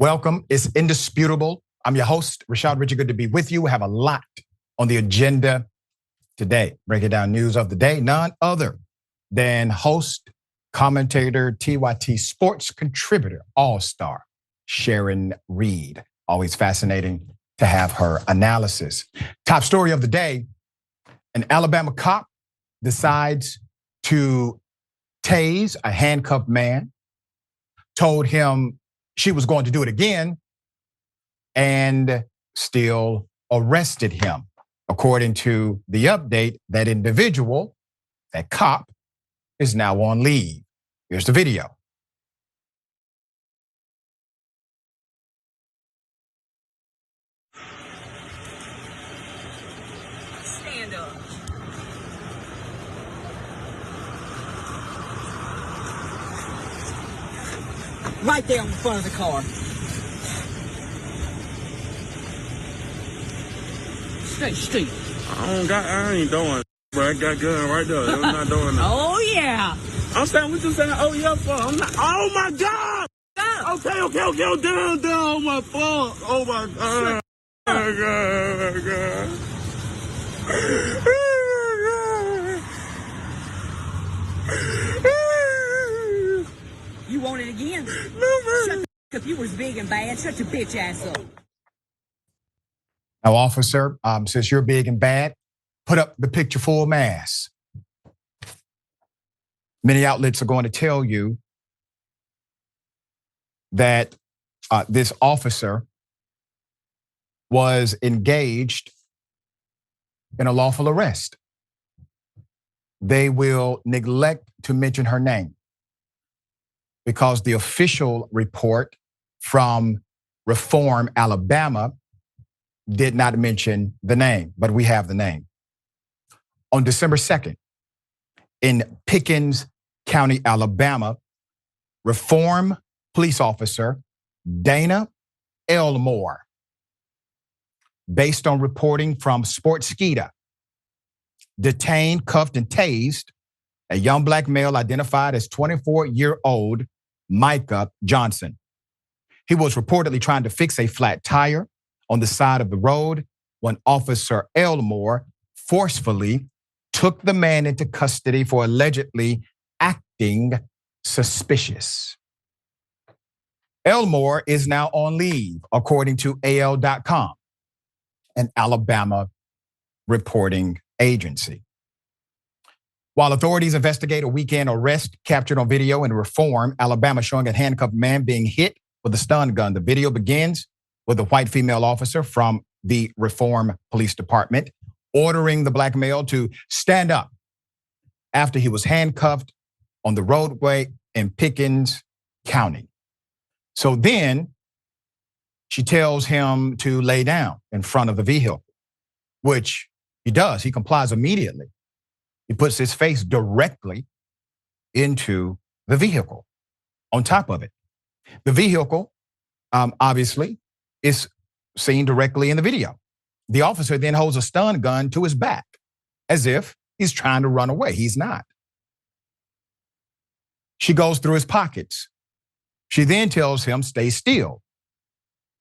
Welcome. It's indisputable. I'm your host, Rashad. Richey, good to be with you. We have a lot on the agenda today. Breaking down news of the day, none other than host, commentator, TYT sports contributor, all-star, Sharon Reed. Always fascinating to have her analysis. Top story of the day, an Alabama cop decides to tase a handcuffed man, told him she was going to do it again, and still arrested him. According to the update, that individual, that cop, is now on leave. Here's the video. Stand up. Right there in front of the car. Stay still. I ain't doing, bro. I got gun right there. I'm not doing that. Oh yeah. I'm saying what you saying. Oh yeah, for. I'm not. Oh my God. Stop. Okay. Oh, down. Oh my fuck. Oh my God. Oh my God. You want it again? No, Shut the f- up. You was big and bad. Shut your bitch ass up. Now, officer, since you're big and bad, put up the picture full mask. Many outlets are going to tell you that this officer was engaged in a lawful arrest. They will neglect to mention her name because the official report from Reform, Alabama did not mention the name, but we have the name. On December 2nd, in Pickens County, Alabama, Reform police officer Dana Elmore, based on reporting from Sportskeeda, detained, cuffed, and tased a young black male identified as 24-year-old Micah Johnson. He was reportedly trying to fix a flat tire on the side of the road when Officer Elmore forcefully took the man into custody for allegedly acting suspicious. Elmore is now on leave, according to AL.com, an Alabama reporting agency. While authorities investigate a weekend arrest captured on video in Reform, Alabama, showing a handcuffed man being hit with a stun gun. The video begins with a white female officer from the Reform Police Department ordering the black male to stand up after he was handcuffed on the roadway in Pickens County. So then she tells him to lay down in front of the vehicle, which he does. He complies immediately. He puts his face directly into the vehicle, on top of it. The vehicle, obviously, is seen directly in the video. The officer then holds a stun gun to his back as if he's trying to run away. He's not. She goes through his pockets. She then tells him, stay still.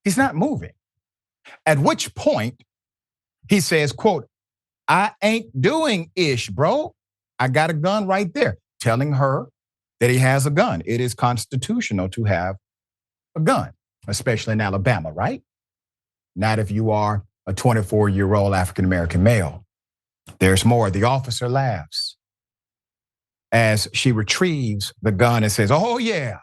He's not moving. At which point he says, quote, I ain't doing ish, bro. I got a gun right there, telling her that he has a gun. It is constitutional to have a gun, especially in Alabama, right? Not if you are a 24-year-old African-American male. There's more. The officer laughs as she retrieves the gun and says, oh yeah.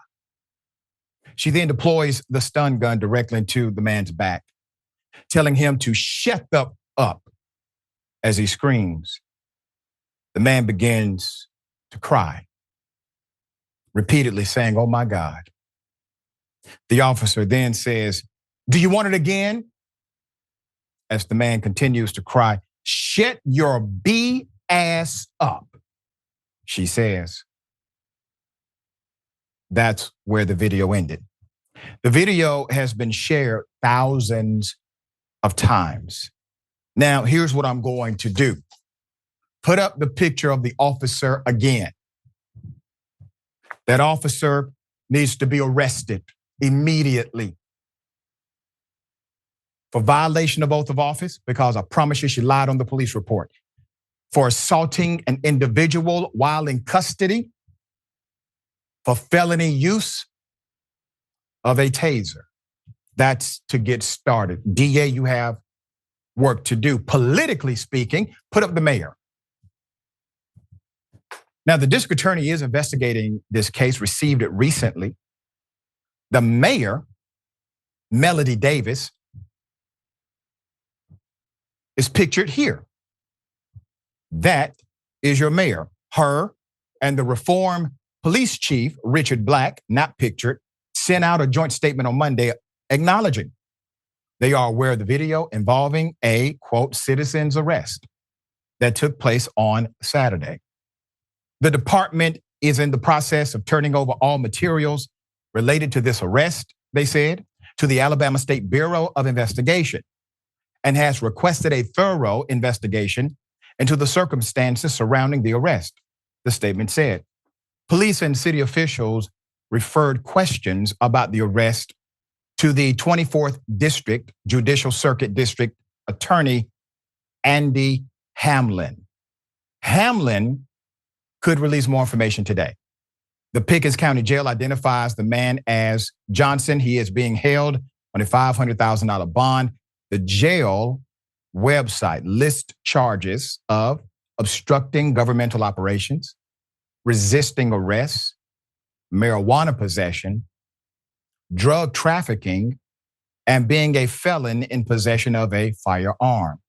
She then deploys the stun gun directly into the man's back, telling him to shut up as he screams. The man begins to cry, repeatedly saying, oh my God. The officer then says, do you want it again? As the man continues to cry, shut your B ass up, she says. That's where the video ended. The video has been shared thousands of times. Now, here's what I'm going to do. Put up the picture of the officer again. That officer needs to be arrested immediately. for violation of oath of office, because I promise you she lied on the police report, for assaulting an individual while in custody, for felony use of a taser. That's to get started. DA, you have work to do. Politically speaking, put up the mayor. Now, the district attorney is investigating this case, received it recently. The mayor, Melody Davis, is pictured here. That is your mayor. Her and the reform police chief, Richard Black, not pictured, sent out a joint statement on Monday acknowledging they are aware of the video involving a, quote, citizen's arrest that took place on Saturday. The department is in the process of turning over all materials related to this arrest, they said, to the Alabama State Bureau of Investigation, and has requested a thorough investigation into the circumstances surrounding the arrest, the statement said. Police and city officials referred questions about the arrest to the 24th District Judicial Circuit District Attorney Andy Hamlin. Hamlin could release more information today. The Pickens County Jail identifies the man as Johnson. He is being held on a $500,000 bond. The jail website lists charges of obstructing governmental operations, resisting arrest, marijuana possession, drug trafficking, and being a felon in possession of a firearm.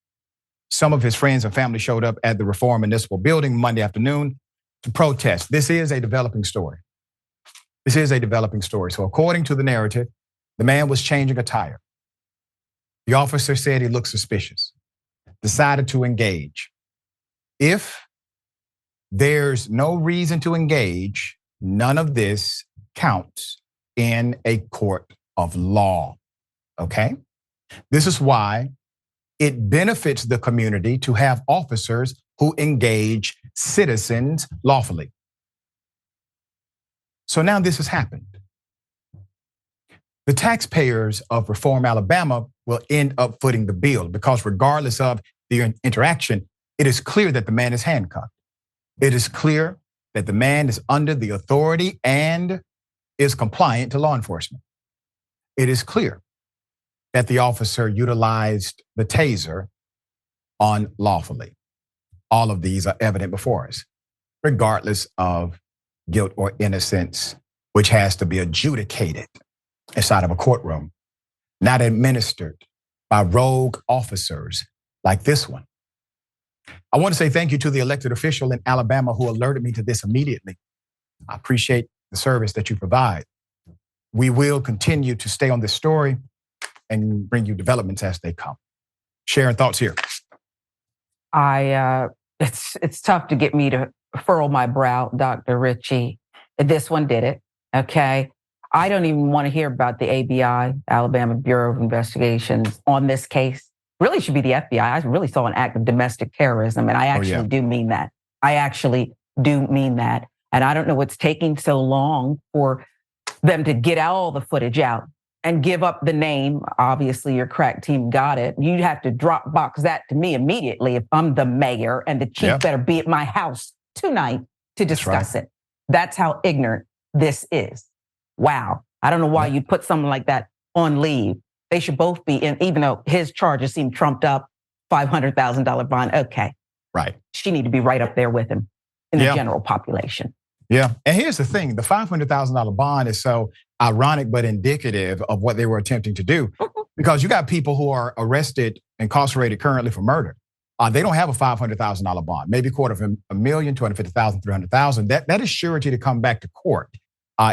Some of his friends and family showed up at the Reform Municipal Building Monday afternoon to protest. This is a developing story. This is a developing story. So according to the narrative, the man was changing a tire. The officer said he looked suspicious, decided to engage. If there's no reason to engage, none of this counts in a court of law, okay? This is why it benefits the community to have officers who engage citizens lawfully. So now this has happened. The taxpayers of Reform Alabama will end up footing the bill because regardless of the interaction, it is clear that the man is handcuffed. It is clear that the man is under the authority and is compliant to law enforcement. It is clear that the officer utilized the taser unlawfully. All of these are evident before us, regardless of guilt or innocence, which has to be adjudicated inside of a courtroom, not administered by rogue officers like this one. I want to say thank you to the elected official in Alabama who alerted me to this immediately. I appreciate the service that you provide. We will continue to stay on this story and bring you developments as they come. Sharon, thoughts here? It's tough to get me to furrow my brow, Dr. Richey. This one did it, okay? I don't even want to hear about the ABI, Alabama Bureau of Investigations, on this case. Really should be the FBI. I really saw an act of domestic terrorism, and I actually do mean that. I actually do mean that. And I don't know what's taking so long for them to get all the footage out and give up the name. Obviously, your crack team got it. You'd have to drop box that to me immediately if I'm the mayor, and the chief better be at my house tonight to discuss it. That's how ignorant this is. Wow. I don't know why you'd put someone like that on leave. They should both be in, even though his charges seem trumped up, $500,000 bond. Okay. Right. She need to be right up there with him in the general population. Yeah. And here's the thing. The $500,000 bond is so ironic but indicative of what they were attempting to do. Because you got people who are arrested, incarcerated currently for murder. They don't have a $500,000 bond, maybe $250,000, $250,000, $300,000. That is surety to come back to court,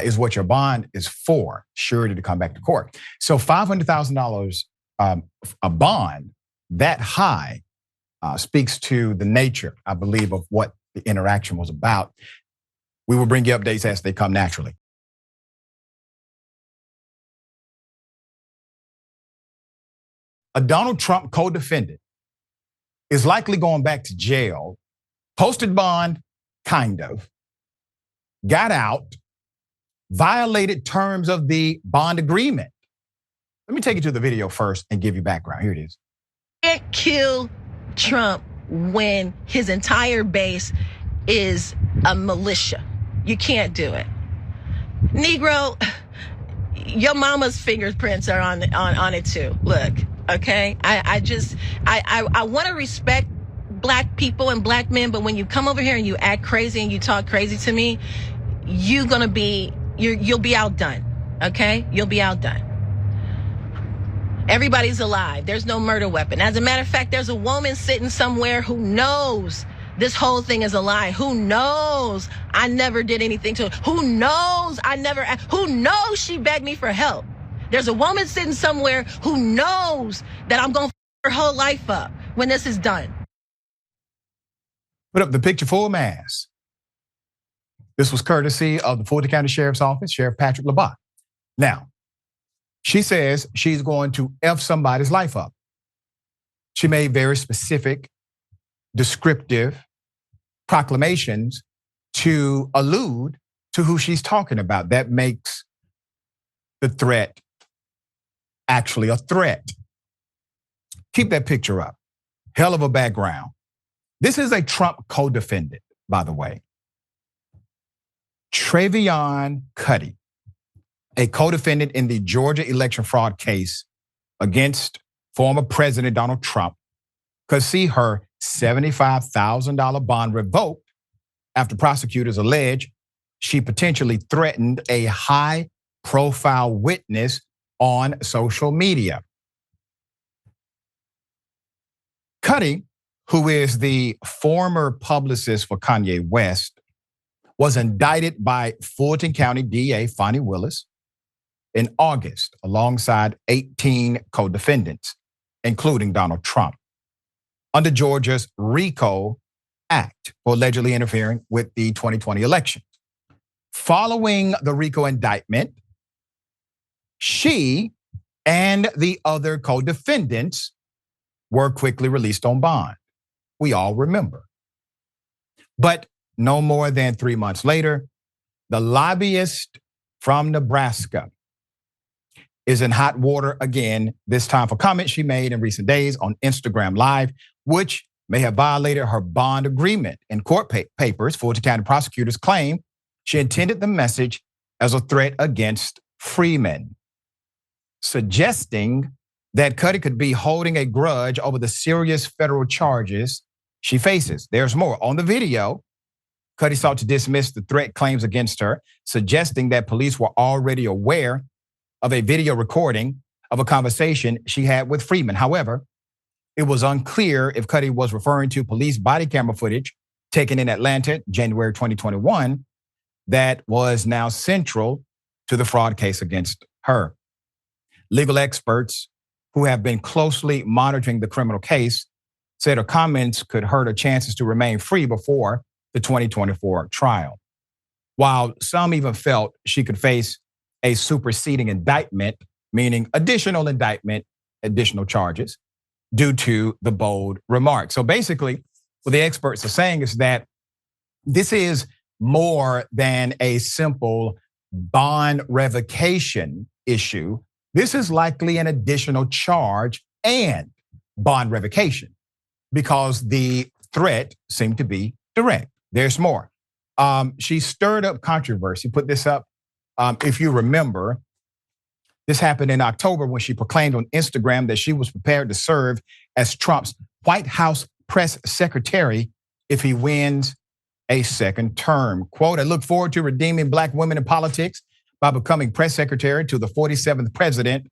is what your bond is for, surety to come back to court. So $500,000, a bond that high speaks to the nature, I believe, of what the interaction was about. We will bring you updates as they come naturally. A Donald Trump co-defendant is likely going back to jail, posted bond, kind of, got out, violated terms of the bond agreement. Let me take you to the video first and give you background. Here it is. Can't kill Trump when his entire base is a militia. You can't do it. Negro, your mama's fingerprints are on it too. Look, okay? I want to respect black people and black men, but when you come over here and you act crazy and you talk crazy to me, you'll be outdone, okay? You'll be outdone. Everybody's alive. There's no murder weapon. As a matter of fact, there's a woman sitting somewhere who knows this whole thing is a lie. Who knows I never did anything to her? Who knows who knows she begged me for help? There's a woman sitting somewhere who knows that I'm going to f her whole life up when this is done. Put up the picture full mask. This was courtesy of the Fulton County Sheriff's Office, Sheriff Patrick Labat. Now, she says she's going to F somebody's life up. She made very specific, descriptive proclamations to allude to who she's talking about. That makes the threat actually a threat. Keep that picture up. Hell of a background. This is a Trump co-defendant, by the way. Trevion Cuddy, a co-defendant in the Georgia election fraud case against former President Donald Trump, could see her $75,000 bond revoked after prosecutors allege she potentially threatened a high-profile witness on social media. Cuddy, who is the former publicist for Kanye West, was indicted by Fulton County DA Fonnie Willis in August alongside 18 co-defendants, including Donald Trump, under Georgia's RICO Act for allegedly interfering with the 2020 election. Following the RICO indictment, she and the other co-defendants were quickly released on bond. We all remember. But no more than 3 months later, the lobbyist from Nebraska is in hot water again, this time for comments she made in recent days on Instagram Live, which may have violated her bond agreement. In court papers, Fulton County prosecutors claim she intended the message as a threat against Freeman, suggesting that Cuddy could be holding a grudge over the serious federal charges she faces. There's more. On the video, Cuddy sought to dismiss the threat claims against her, suggesting that police were already aware of a video recording of a conversation she had with Freeman. However, it was unclear if Cuddy was referring to police body camera footage taken in Atlanta, January 2021, that was now central to the fraud case against her. Legal experts who have been closely monitoring the criminal case said her comments could hurt her chances to remain free before the 2024 trial. While some even felt she could face a superseding indictment, meaning additional indictment, additional charges, due to the bold remarks. So basically, what the experts are saying is that this is more than a simple bond revocation issue. This is likely an additional charge and bond revocation because the threat seemed to be direct. There's more. She stirred up controversy, put this up. If you remember, this happened in October when she proclaimed on Instagram that she was prepared to serve as Trump's White House press secretary if he wins a second term. Quote, I look forward to redeeming Black women in politics by becoming press secretary to the 47th president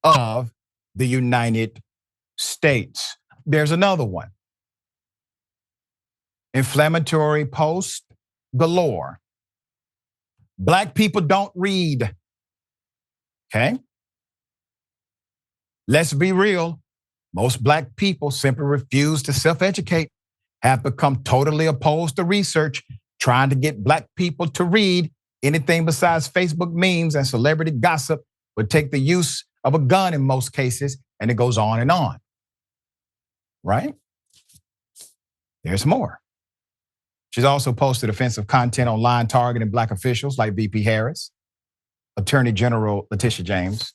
of the United States. There's another one. Inflammatory post galore. Black people don't read. Okay? Let's be real. Most Black people simply refuse to self-educate, have become totally opposed to research, trying to get Black people to read anything besides Facebook memes and celebrity gossip would take the use of a gun in most cases, and it goes on and on. Right? There's more. She's also posted offensive content online targeting Black officials like VP Harris, Attorney General Letitia James,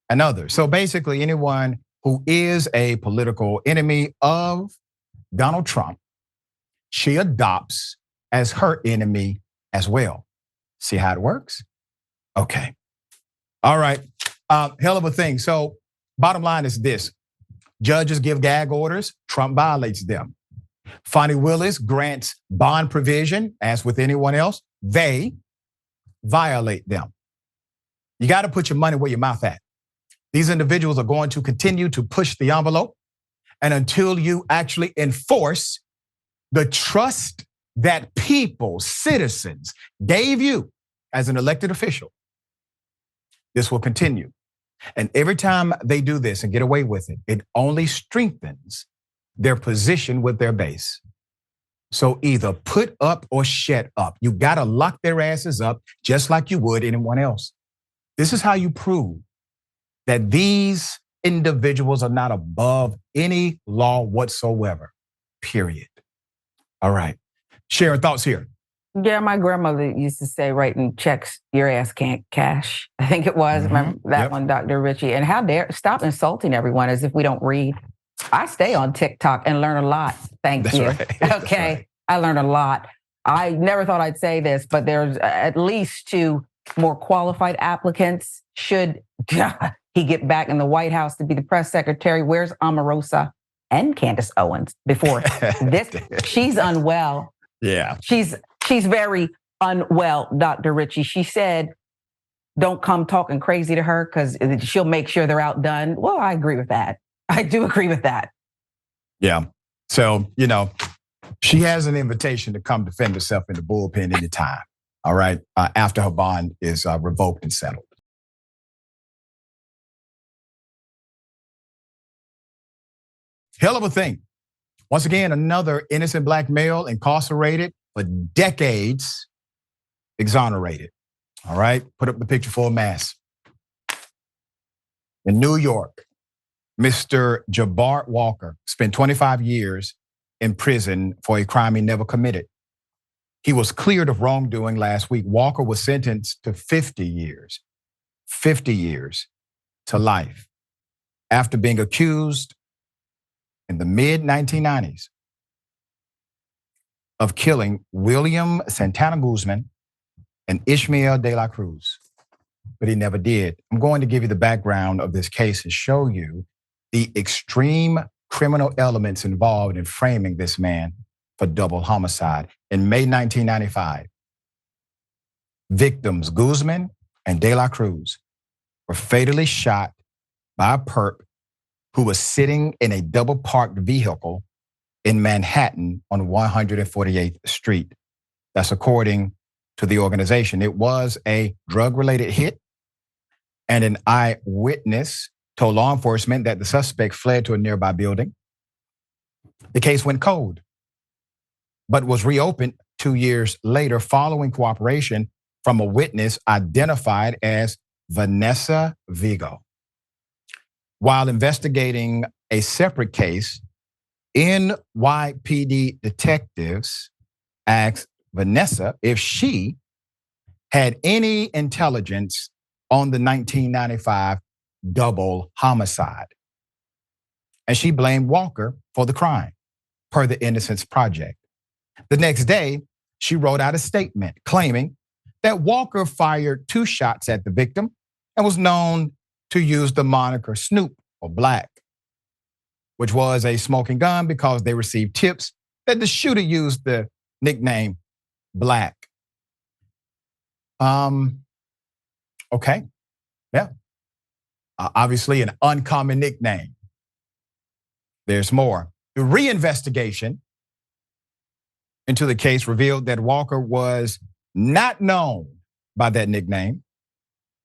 and others. So basically, anyone who is a political enemy of Donald Trump, she adopts as her enemy as well. See how it works? Okay. All right. Hell of a thing. So bottom line is this. Judges give gag orders. Trump violates them. Fonnie Willis grants bond provision, as with anyone else. They violate them. You got to put your money where your mouth at. These individuals are going to continue to push the envelope. And until you actually enforce the trust that people, citizens, gave you as an elected official, this will continue. And every time they do this and get away with it, it only strengthens their position with their base. So either put up or shut up. You got to lock their asses up just like you would anyone else. This is how you prove that these individuals are not above any law whatsoever, period. All right. Sharon, thoughts here? Yeah, my grandmother used to say, writing checks, your ass can't cash. I think it was. Remember that one, Dr. Richey. And how dare, stop insulting everyone as if we don't read. I stay on TikTok and learn a lot. Thank you. Right. Okay. Right. I learned a lot. I never thought I'd say this, but there's at least 2 more qualified applicants. Should he get back in the White House to be the press secretary? Where's Omarosa and Candace Owens before this? She's unwell. Yeah. She's very unwell, Dr. Richey. She said, don't come talking crazy to her because she'll make sure they're outdone. Well, I agree with that. I do agree with that. Yeah. So, she has an invitation to come defend herself in the bullpen anytime. All right. After her bond is revoked and settled. Hell of a thing. Once again, another innocent black male incarcerated for decades, exonerated. All right. Put up the picture for a mass. In New York, Mr. Jabbar Walker spent 25 years in prison for a crime he never committed. He was cleared of wrongdoing last week. Walker was sentenced to 50 years to life after being accused in the mid-1990s of killing William Santana Guzman and Ishmael de la Cruz, but he never did. I'm going to give you the background of this case and show you the extreme criminal elements involved in framing this man for double homicide. In May 1995, victims Guzman and de la Cruz were fatally shot by a perp who was sitting in a double parked vehicle in Manhattan on 148th Street. That's according to the organization. It was a drug-related hit, and an eyewitness told law enforcement that the suspect fled to a nearby building. The case went cold, but was reopened 2 years later following cooperation from a witness identified as Vanessa Vigo. While investigating a separate case, NYPD detectives asked Vanessa if she had any intelligence on the 1995 double homicide. And she blamed Walker for the crime, per the Innocence Project. The next day, she wrote out a statement claiming that Walker fired 2 shots at the victim and was known to use the moniker Snoop or Black, which was a smoking gun because they received tips that the shooter used the nickname Black. Okay, yeah. Obviously an uncommon nickname. There's more. The reinvestigation into the case revealed that Walker was not known by that nickname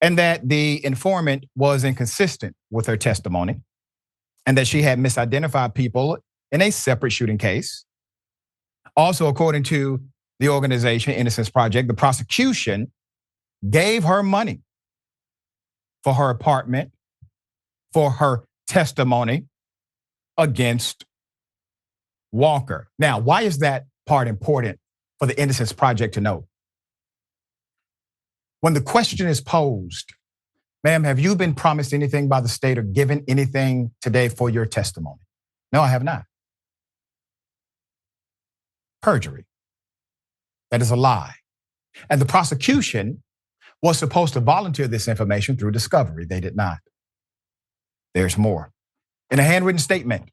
and that the informant was inconsistent with her testimony and that she had misidentified people in a separate shooting case. Also, according to the organization Innocence Project, the prosecution gave her money for her apartment, for her testimony against Walker. Now, why is that part important for the Innocence Project to know? When the question is posed, Ma'am, have you been promised anything by the state or given anything today for your testimony? No, I have not. Perjury. That is a lie. And the prosecution was supposed to volunteer this information through discovery. They did not. There's more. In a handwritten statement,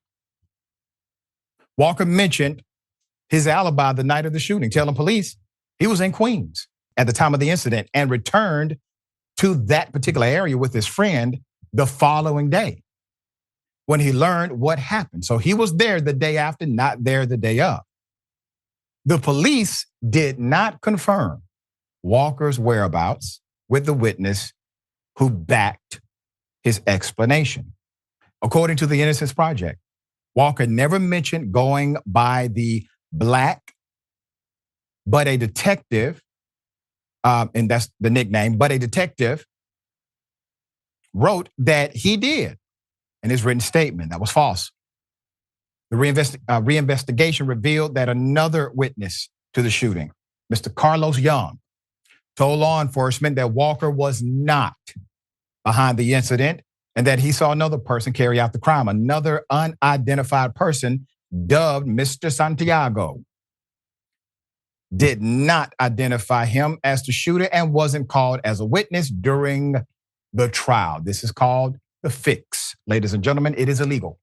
Walker mentioned his alibi the night of the shooting, telling police he was in Queens at the time of the incident and returned to that particular area with his friend the following day when he learned what happened. So he was there the day after, not there the day of. The police did not confirm Walker's whereabouts with the witness who backed his explanation. According to the Innocence Project, Walker never mentioned going by the Black, but a detective, and that's the nickname, but a detective wrote that he did in his written statement. That was false. The reinvestigation revealed that another witness to the shooting, Mr. Carlos Young, told law enforcement that Walker was not behind the incident and that he saw another person carry out the crime, another unidentified person dubbed Mr. Santiago. Did not identify him as the shooter and wasn't called as a witness during the trial. This is called the fix. Ladies and gentlemen, it is illegal.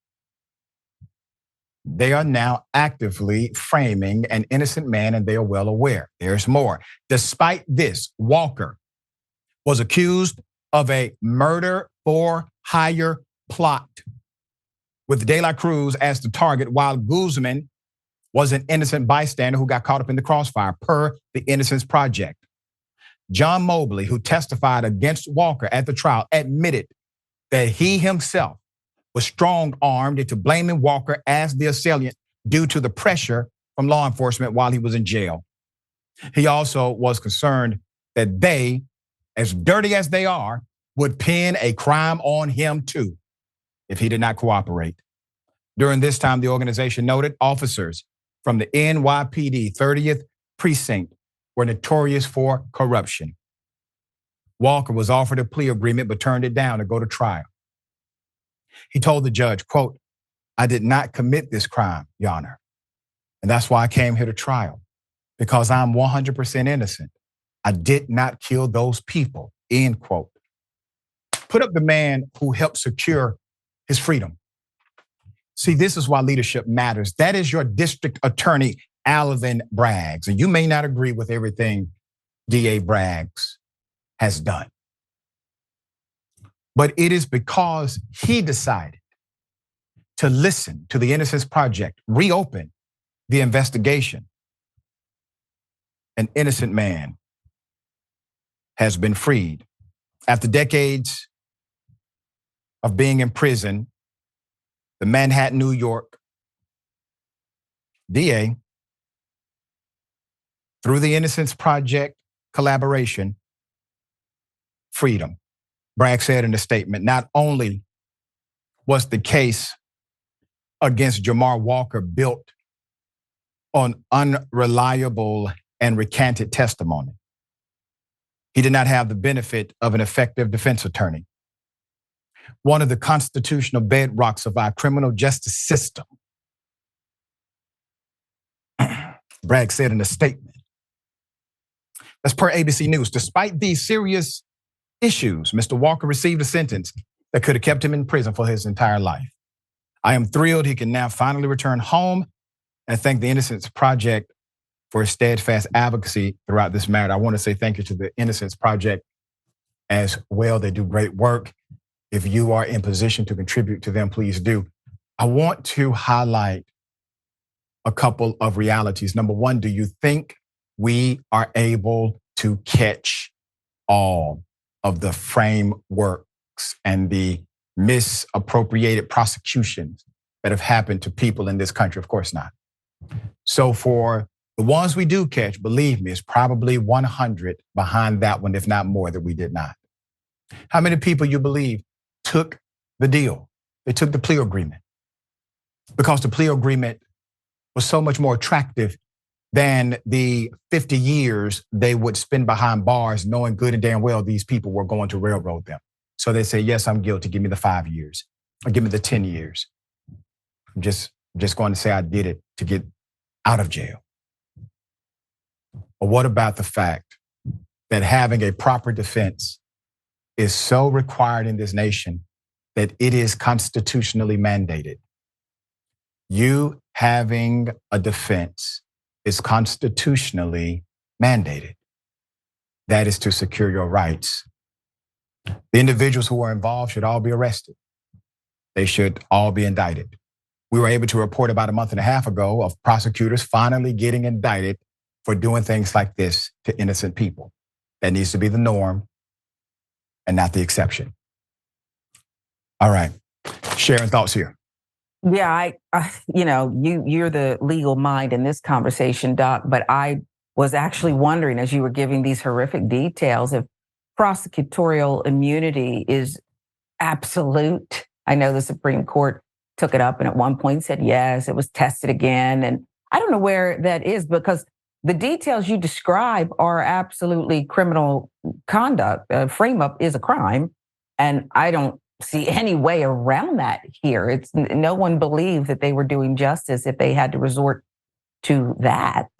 They are now actively framing an innocent man and they are well aware. There's more. Despite this, Walker was accused of a murder for hire plot with De La Cruz as the target, while Guzman was an innocent bystander who got caught up in the crossfire, per the Innocence Project. John Mobley, who testified against Walker at the trial, admitted that he himself was strong-armed into blaming Walker as the assailant due to the pressure from law enforcement while he was in jail. He also was concerned that they, as dirty as they are, would pin a crime on him too if he did not cooperate. During this time, the organization noted officers from the NYPD 30th Precinct were notorious for corruption. Walker was offered a plea agreement but turned it down to go to trial. He told the judge, quote, "I did not commit this crime, Your Honor. And that's why I came here to trial, because I'm 100% innocent. I did not kill those people," end quote. Put up the man who helped secure his freedom. See, this is why leadership matters. That is your district attorney, Alvin Braggs. And you may not agree with everything DA Braggs has done. But it is because he decided to listen to the Innocence Project, reopen the investigation. An innocent man has been freed. After decades of being in prison, the Manhattan, New York DA, through the Innocence Project collaboration, freedom. Bragg said in a statement, not only was the case against Jamar Walker built on unreliable and recanted testimony, he did not have the benefit of an effective defense attorney. One of the constitutional bedrocks of our criminal justice system, Bragg said in a statement. That's per ABC News. Despite these serious issues, Mr. Walker received a sentence that could have kept him in prison for his entire life. I am thrilled he can now finally return home, and thank the Innocence Project for his steadfast advocacy throughout this matter. I want to say thank you to the Innocence Project as well. They do great work. If you are in position to contribute to them, please do. I want to highlight a couple of realities. Number one, do you think we are able to catch all of the frameworks and the misappropriated prosecutions that have happened to people in this country? Of course not. So for the ones we do catch, believe me, it's probably 100 behind that one, if not more, that we did not. How many people you believe took the deal? They took the plea agreement because the plea agreement was so much more attractive than the 50 years they would spend behind bars knowing good and damn well these people were going to railroad them. So they say, yes, I'm guilty. Give me the 5 years or give me the 10 years. I'm just going to say I did it to get out of jail. But what about the fact that having a proper defense is so required in this nation that it is constitutionally mandated? You having a defense is constitutionally mandated. That is to secure your rights. The individuals who were involved should all be arrested. They should all be indicted. We were able to report about a month and a half ago of prosecutors finally getting indicted for doing things like this to innocent people. That needs to be the norm and not the exception. All right, Sharon, thoughts here? Yeah, you're the legal mind in this conversation, Doc, but I was actually wondering as you were giving these horrific details if prosecutorial immunity is absolute. I know the Supreme Court took it up and at one point said yes, it was tested again. And I don't know where that is because the details you describe are absolutely criminal conduct. Frame up is a crime. And I don't see any way around that here. It's no one believed that they were doing justice if they had to resort to that,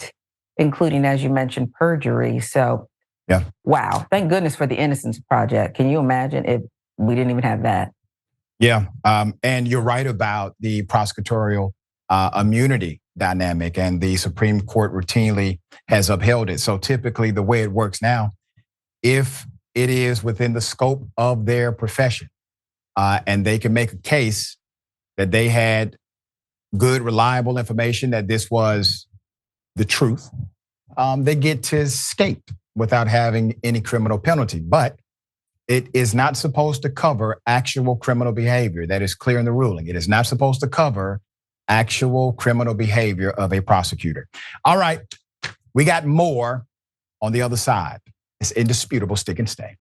including, as you mentioned, perjury. So, yeah. Wow. Thank goodness for the Innocence Project. Can you imagine if we didn't even have that? Yeah. And you're right about the prosecutorial immunity dynamic, and the Supreme Court routinely has upheld it. So typically the way it works now, if it is within the scope of their profession, and they can make a case that they had good, reliable information that this was the truth, they get to escape without having any criminal penalty. But it is not supposed to cover actual criminal behavior. That is clear in the ruling. It is not supposed to cover actual criminal behavior of a prosecutor. All right, we got more on the other side. It's indisputable. Stick and stay.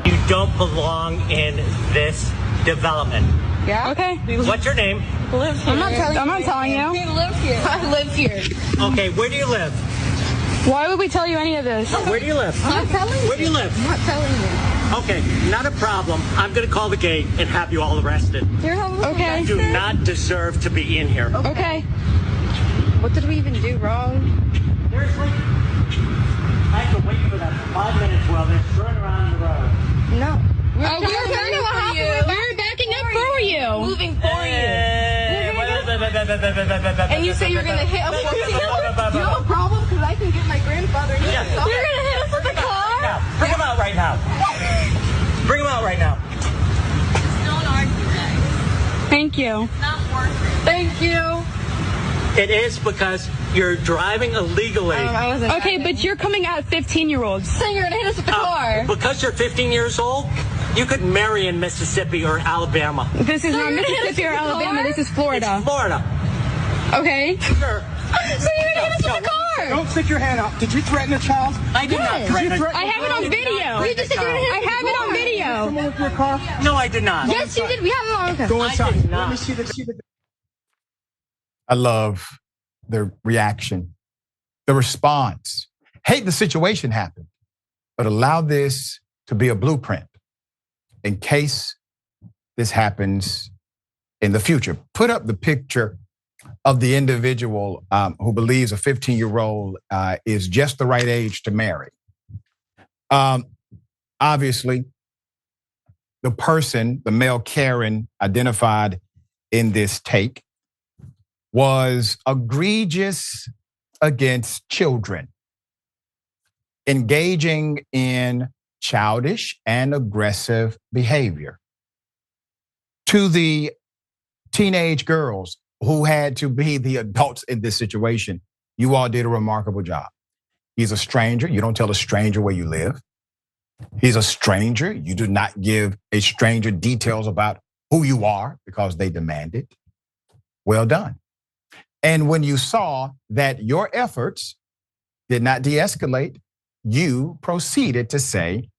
You don't belong in this development. Yeah. Okay. What's your name? Live here. I'm not telling you. We live here. I live here. Okay, where do you live? Why would we tell you any of this? Where do you live? I'm not telling you. Where do you live? I'm not telling you. Okay, not a problem. I'm gonna call the gate and have you all arrested. You're home. Okay. You do not deserve to be in here. Okay. What did we even do wrong? Seriously? I have to wait for that for 5 minutes while they're throwing around the road. No. We were backing up for you. Moving for you. And you say you're gonna hit us with the car? You have a problem? Because I can get my grandfather. Yeah. You're gonna hit us with the car? Now, bring him out right now. Bring him out right now. Don't argue that. Thank you. It's not worth it. Thank you. It is because you're driving illegally. Okay, but you're coming out 15-year-olds. So you're gonna hit us with the car? Because you're 15 years old, you could marry in Mississippi or Alabama. This is not Mississippi or Alabama. This is Florida. It's Florida. Okay. Sure. So you're gonna hit us with the car? Don't stick your hand out. Did you threaten a child? I did not threaten her. I have it on video. You just said you're gonna hit us I with have the it on car. video. Someone with your car? No, I did not. Yes, you did. We have it on. Okay. Go inside. did not. Let me see the. I love the reaction, the response. Hate the situation happened, but allow this to be a blueprint in case this happens in the future. Put up the picture of the individual who believes a 15-year-old is just the right age to marry. Obviously, the person, the male Karen identified in this take, was egregious against children, engaging in childish and aggressive behavior. To the teenage girls who had to be the adults in this situation, you all did a remarkable job. He's a stranger. You don't tell a stranger where you live. He's a stranger. You do not give a stranger details about who you are because they demand it. Well done. And when you saw that your efforts did not de-escalate, you proceeded to say,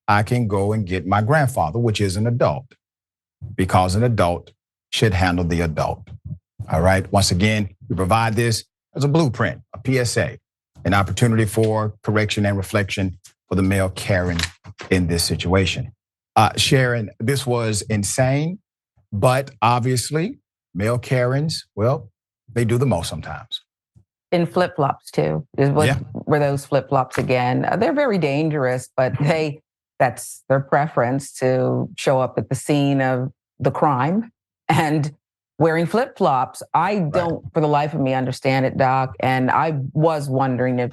I can go and get my grandfather, which is an adult, because an adult should handle the adult. All right. Once again, we provide this as a blueprint, a PSA. an opportunity for correction and reflection for the male Karen in this situation. Sharon, this was insane, but obviously male Karens, well, they do the most sometimes. In flip-flops too, were those flip-flops again. They're very dangerous, but that's their preference to show up at the scene of the crime and wearing flip-flops. I don't, for the life of me, understand it, Doc. And I was wondering if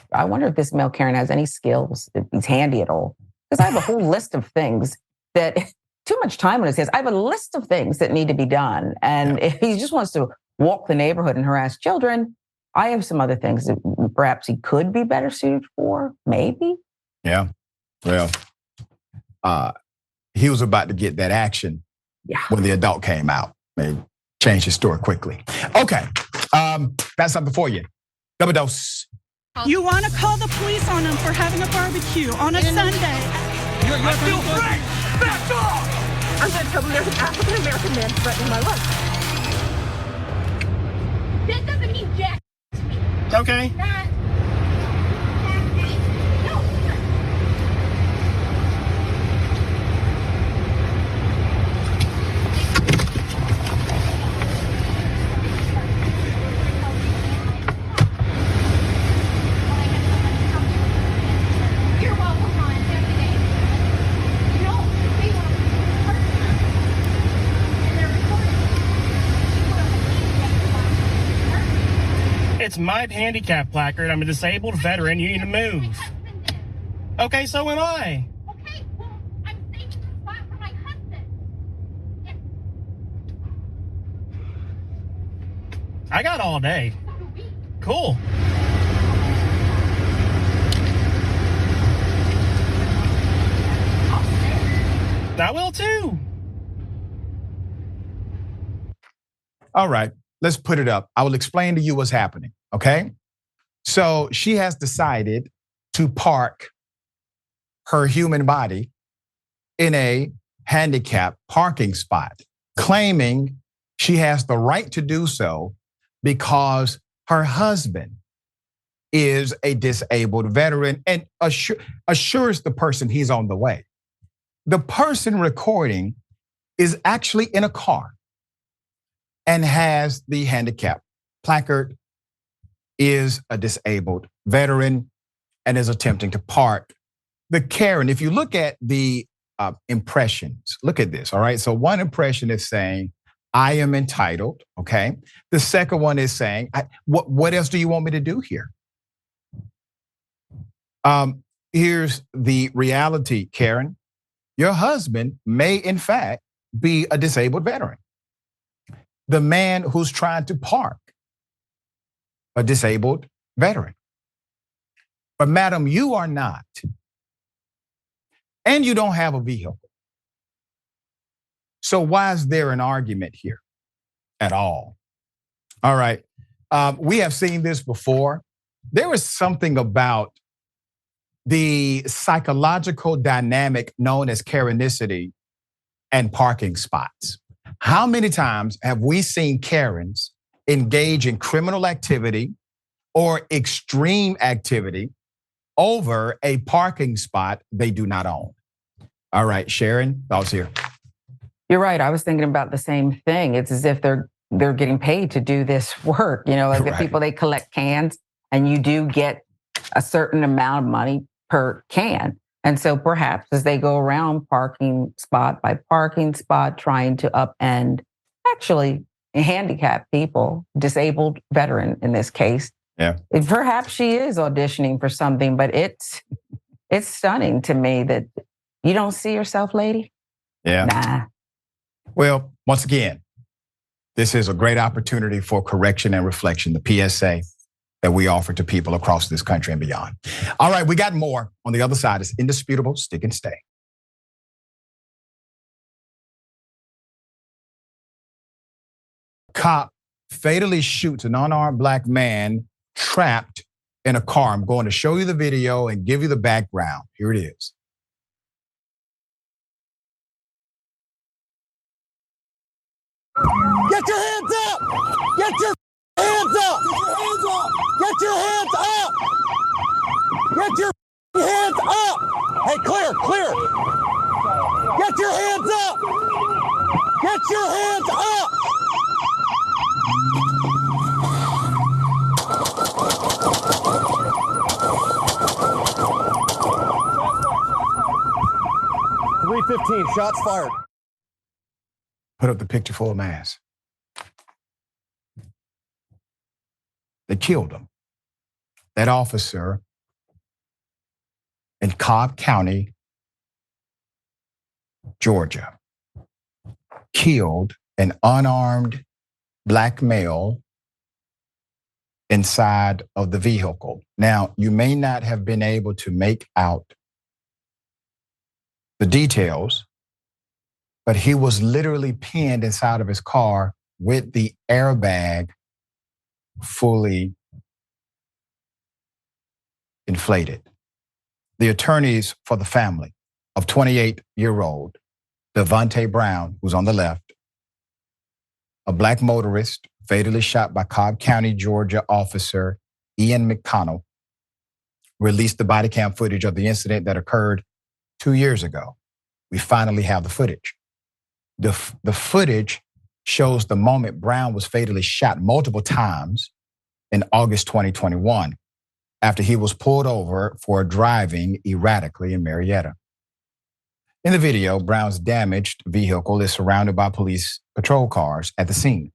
this male Karen has any skills, if he's handy at all. Because I have a whole list of things that, too much time on his hands. I have a list of things that need to be done. And if he just wants to walk the neighborhood and harass children, I have some other things that perhaps he could be better suited for, maybe. Yeah, well, he was about to get that action when the adult came out. They changed his story quickly. Okay, that's something for you. Double dose. You want to call the police on him for having a barbecue on a Sunday. I feel free! Back off! I'm going to tell them there's an African-American man threatening my life. That doesn't mean jack to me. Okay. No. You're welcome, hon. Have a good day. You know, they want to hurt you. And they're recording. You put on the handicap. It's my handicap placard. I'm a disabled veteran. You need to move. Okay, so am I. Okay, well, I'm saving the spot for my husband. Yeah, I got all day. so do we. Cool. I will too. All right, let's put it up. I will explain to you what's happening, okay? So she has decided to park her human body in a handicapped parking spot, claiming she has the right to do so because her husband is a disabled veteran and assures the person he's on the way. The person recording is actually in a car and has the handicap placard, is a disabled veteran, and is attempting to park. The Karen, if you look at the impressions, look at this, all right? So one impression is saying, I am entitled, okay? The second one is saying, what else do you want me to do here? Here's the reality, Karen. Your husband may, in fact, be a disabled veteran. The man who's trying to park, a disabled veteran. But madam, you are not. And you don't have a vehicle. So why is there an argument here at all? All right, we have seen this before. There is something about the psychological dynamic known as Karenicity and parking spots. How many times have we seen Karens engage in criminal activity or extreme activity over a parking spot they do not own? All right, Sharon, thoughts here. You're right. I was thinking about the same thing. It's as if they're getting paid to do this work. You know, like the people, they collect cans and you do get a certain amount of money per can. And so perhaps as they go around parking spot by parking spot, trying to upend actually handicapped people, disabled veteran in this case. Yeah. Perhaps she is auditioning for something, but it's stunning to me that you don't see yourself, lady. Yeah. Nah. Well, once again, this is a great opportunity for correction and reflection, the PSA that we offer to people across this country and beyond. All right, we got more. On the other side, it's indisputable, stick and stay. Cop fatally shoots an unarmed black man trapped in a car. I'm going to show you the video and give you the background. Here it is. Get your hands up! Get your hands up! Get your hands up! Get your hands up! 13, shots fired. Put up the picture full mass. They killed him. That officer in Cobb County, Georgia, killed an unarmed black male inside of the vehicle. Now, you may not have been able to make out the details, but he was literally pinned inside of his car with the airbag fully inflated. The attorneys for the family of 28-year-old Devontae Brown, who's on the left, a black motorist fatally shot by Cobb County, Georgia officer Ian McConnell, released the body cam footage of the incident that occurred 2 years ago. We finally have the footage. The footage shows the moment Brown was fatally shot multiple times in August 2021 after he was pulled over for driving erratically in Marietta. In the video, Brown's damaged vehicle is surrounded by police patrol cars at the scene,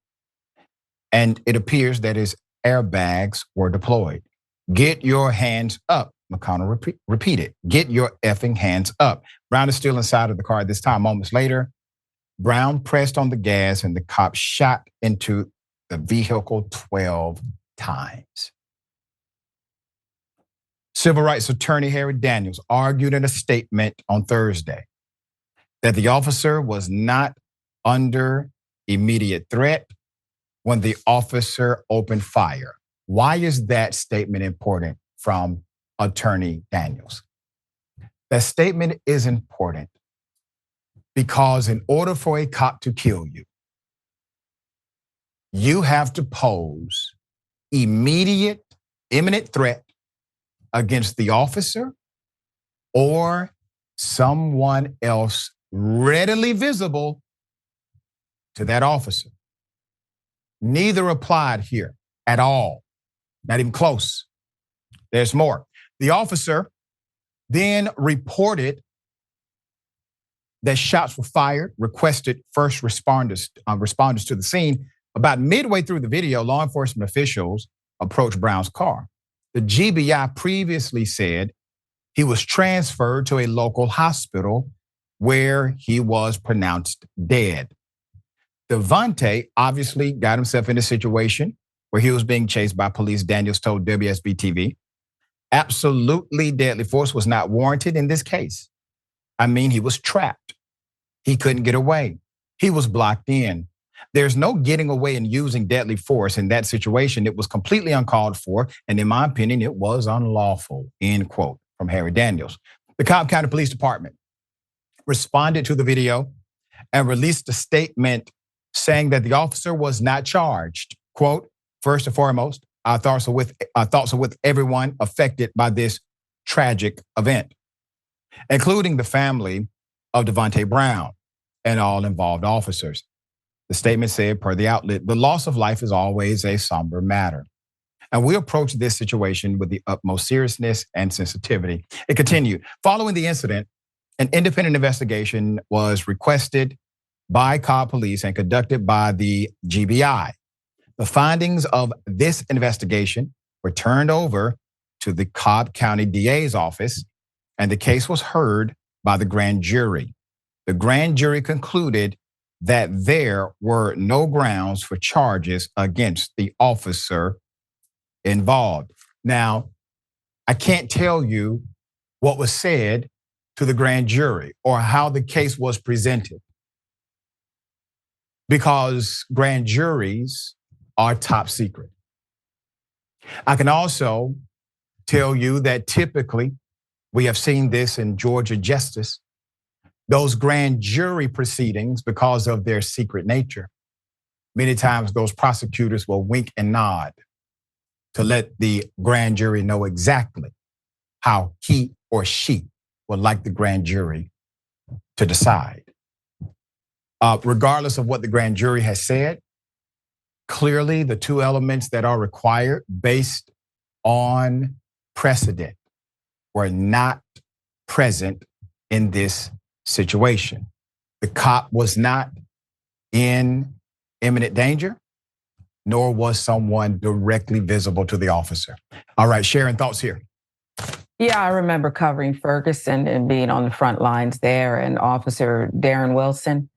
and it appears that his airbags were deployed. Get your hands up, McConnell repeated. Get your effing hands up. Brown is still inside of the car at this time. Moments later, Brown pressed on the gas and the cop shot into the vehicle 12 times. Civil rights attorney Harry Daniels argued in a statement on Thursday that the officer was not under immediate threat when the officer opened fire. Why is that statement important from attorney Daniels? That statement is important because in order for a cop to kill you, you have to pose immediate, imminent threat against the officer or someone else readily visible to that officer. Neither applied here at all, not even close. There's more. The officer then reported that shots were fired, requested first responders to the scene. About midway through the video, law enforcement officials approached Brown's car. The GBI previously said he was transferred to a local hospital where he was pronounced dead. Devontae obviously got himself in a situation where he was being chased by police, Daniels told WSB TV. Absolutely deadly force was not warranted in this case. I mean, he was trapped. He couldn't get away. He was blocked in. There's no getting away and using deadly force in that situation. It was completely uncalled for, and in my opinion, it was unlawful, end quote, from Harry Daniels. The Cobb County Police Department responded to the video and released a statement saying that the officer was not charged. Quote, first and foremost, our thoughts are with everyone affected by this tragic event, including the family of Devontae Brown and all involved officers. The statement said, per the outlet, the loss of life is always a somber matter, and we approach this situation with the utmost seriousness and sensitivity. It continued, following the incident, an independent investigation was requested by Cobb Police and conducted by the GBI. The findings of this investigation were turned over to the Cobb County DA's office, and the case was heard by the grand jury. The grand jury concluded that there were no grounds for charges against the officer involved. Now, I can't tell you what was said to the grand jury or how the case was presented, because grand juries are top secret. I can also tell you that typically, we have seen this in Georgia justice, those grand jury proceedings, because of their secret nature, many times those prosecutors will wink and nod to let the grand jury know exactly how he or she would like the grand jury to decide. Regardless of what the grand jury has said, clearly the two elements that are required based on precedent were not present in this situation. The cop was not in imminent danger, nor was someone directly visible to the officer. All right, Sharon, thoughts here? Yeah, I remember covering Ferguson and being on the front lines there, and Officer Darren Wilson.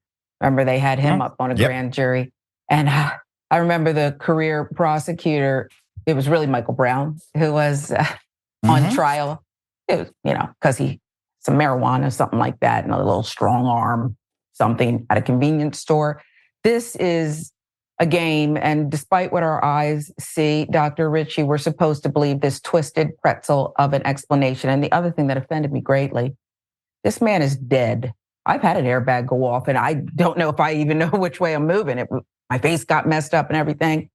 Remember they had him up on a grand jury. And I remember the career prosecutor, it was really Michael Brown, who was on trial. It was, because he some marijuana, something like that, and a little strong arm, something at a convenience store. This is a game, and despite what our eyes see, Dr. Richey, we're supposed to believe this twisted pretzel of an explanation. And the other thing that offended me greatly, this man is dead. I've had an airbag go off, and I don't know if I even know which way I'm moving. My face got messed up and everything.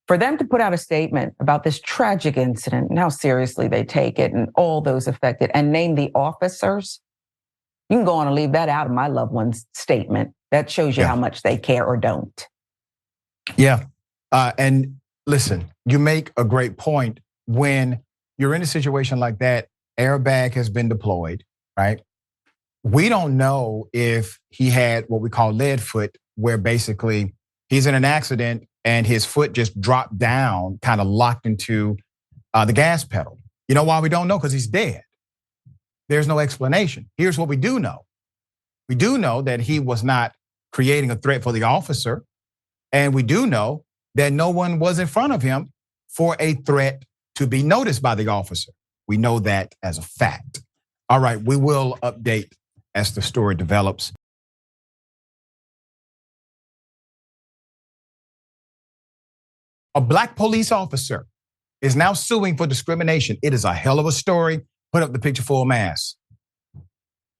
For them to put out a statement about this tragic incident and how seriously they take it and all those affected and name the officers, you can go on and leave that out of my loved one's statement. That shows you how much they care or don't. Yeah. And listen, you make a great point. When you're in a situation like that, airbag has been deployed, right? We don't know if he had what we call lead foot, where basically he's in an accident and his foot just dropped down, kind of locked into the gas pedal. You know why we don't know? Because he's dead. There's no explanation. Here's what we do know. We do know that he was not creating a threat for the officer. And we do know that no one was in front of him for a threat to be noticed by the officer. We know that as a fact. All right, we will update as the story develops. A Black police officer is now suing for discrimination. It is a hell of a story. Put up the picture full mass.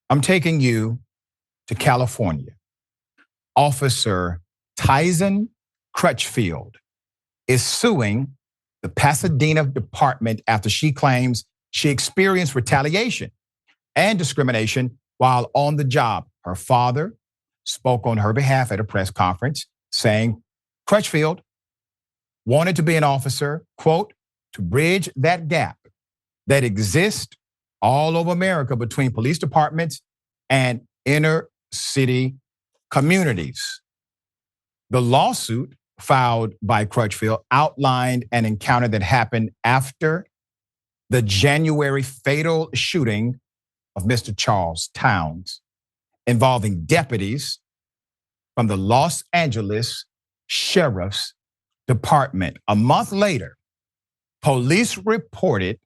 I'm taking you to California. Officer Tyson Crutchfield is suing the Pasadena department after she claims she experienced retaliation and discrimination while on the job. Her father spoke on her behalf at a press conference saying Crutchfield wanted to be an officer, quote, to bridge that gap that exists all over America between police departments and inner city communities. The lawsuit filed by Crutchfield outlined an encounter that happened after the January fatal shooting of Mr. Charles Towns, involving deputies from the Los Angeles Sheriff's Department. A month later, police reported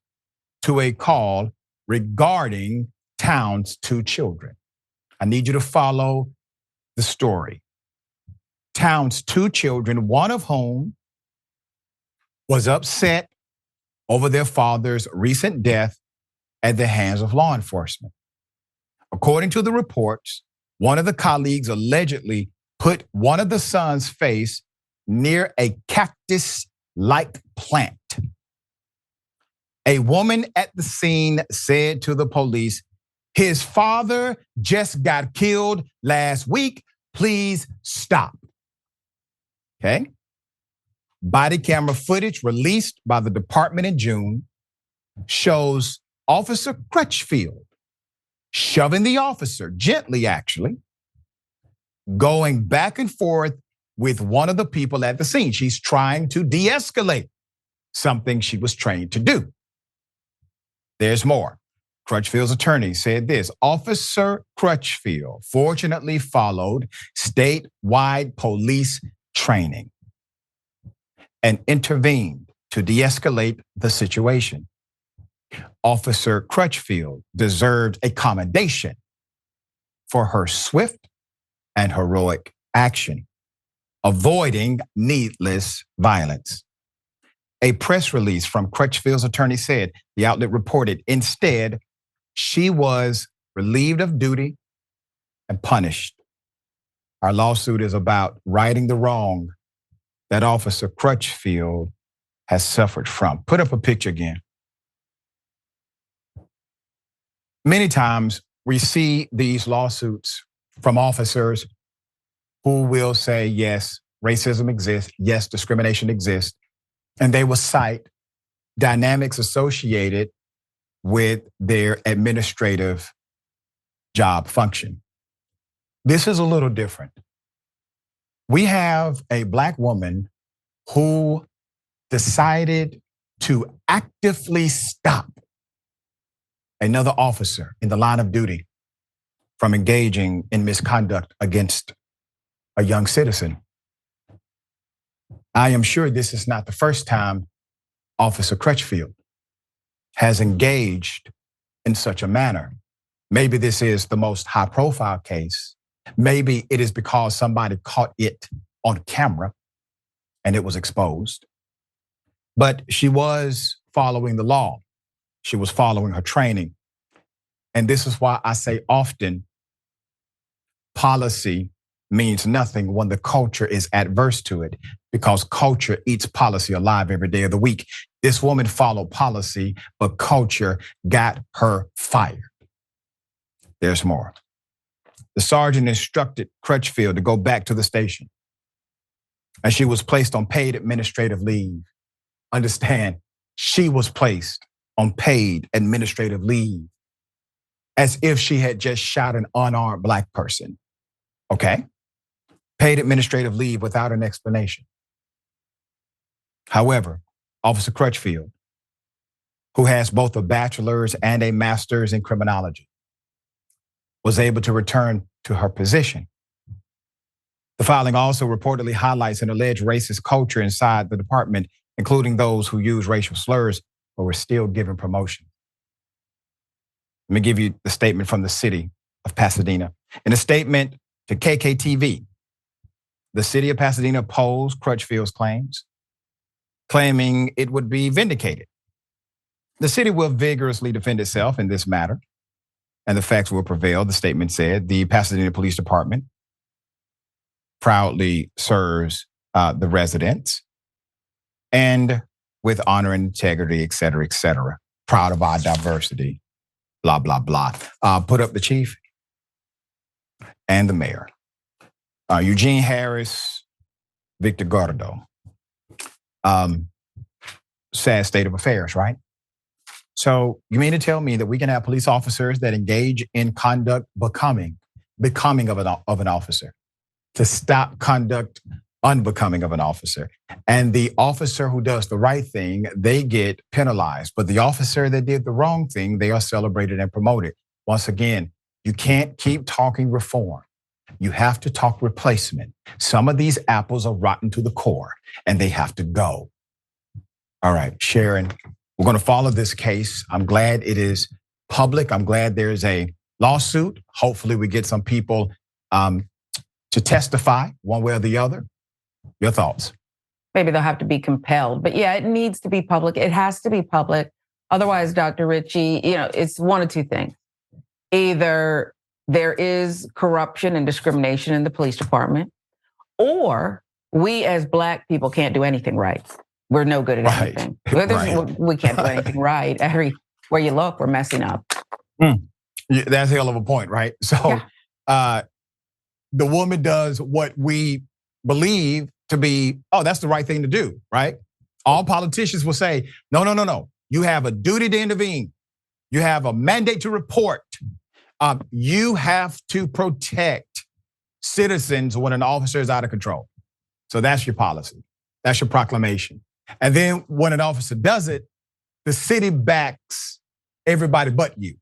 to a call regarding Towns' 2 children. I need you to follow the story. Towns' 2 children, one of whom was upset over their father's recent death at the hands of law enforcement. According to the reports, one of the colleagues allegedly put one of the son's face near a cactus-like plant. A woman at the scene said to the police, "His father just got killed last week. Please stop." Okay. Body camera footage released by the department in June shows Officer Crutchfield shoving the officer, gently actually, going back and forth with one of the people at the scene. She's trying to de-escalate, something she was trained to do. There's more. Crutchfield's attorney said this: Officer Crutchfield fortunately followed statewide police training and intervened to de-escalate the situation. Officer Crutchfield deserved a commendation for her swift and heroic action, avoiding needless violence. A press release from Crutchfield's attorney said, the outlet reported, instead, she was relieved of duty and punished. Our lawsuit is about righting the wrong that Officer Crutchfield has suffered from. Put up a picture again. Many times we see these lawsuits from officers who will say, yes, racism exists, yes, discrimination exists, and they will cite dynamics associated with their administrative job function. This is a little different. We have a Black woman who decided to actively stop another officer in the line of duty from engaging in misconduct against a young citizen. I am sure this is not the first time Officer Crutchfield has engaged in such a manner. Maybe this is the most high-profile case. Maybe it is because somebody caught it on camera and it was exposed. But she was following the law. She was following her training. And this is why I say often, policy means nothing when the culture is adverse to it, because culture eats policy alive every day of the week. This woman followed policy, but culture got her fired. There's more. The sergeant instructed Crutchfield to go back to the station, and she was placed on paid administrative leave. Understand, she was placed on paid administrative leave as if she had just shot an unarmed Black person. Okay? Paid administrative leave without an explanation. However, Officer Crutchfield, who has both a bachelor's and a master's in criminology, was able to return to her position. The filing also reportedly highlights an alleged racist culture inside the department, including those who use racial slurs but were still given promotion. Let me give you the statement from the city of Pasadena. In a statement to KKTV, the city of Pasadena opposed Crutchfield's claims, claiming it would be vindicated. The city will vigorously defend itself in this matter, and the facts will prevail, the statement said. The Pasadena Police Department proudly serves the residents and with honor and integrity, et cetera, et cetera. Proud of our diversity, blah, blah, blah. Put up the chief and the mayor. Eugene Harris, Victor Gordo. Sad state of affairs, right? So you mean to tell me that we can have police officers that engage in conduct becoming of an officer, to stop conduct unbecoming of an officer, and the officer who does the right thing, they get penalized, but the officer that did the wrong thing, they are celebrated and promoted. Once again, you can't keep talking reform. You have to talk replacement. Some of these apples are rotten to the core and they have to go. All right, Sharon, we're going to follow this case. I'm glad it is public. I'm glad there's a lawsuit. Hopefully we get some people to testify one way or the other. Your thoughts? Maybe they'll have to be compelled, but yeah, it needs to be public. It has to be public. Otherwise, Dr. Richey, it's one of two things. Either there is corruption and discrimination in the police department, or we as Black people can't do anything right. We're no good at anything. Right. We can't do anything right. Everywhere you look, we're messing up. That's a hell of a point, right? So the woman does what we believe to be, that's the right thing to do, right? All politicians will say, no. You have a duty to intervene. You have a mandate to report. You have to protect citizens when an officer is out of control. So that's your policy. That's your proclamation. And then when an officer does it, the city backs everybody but you.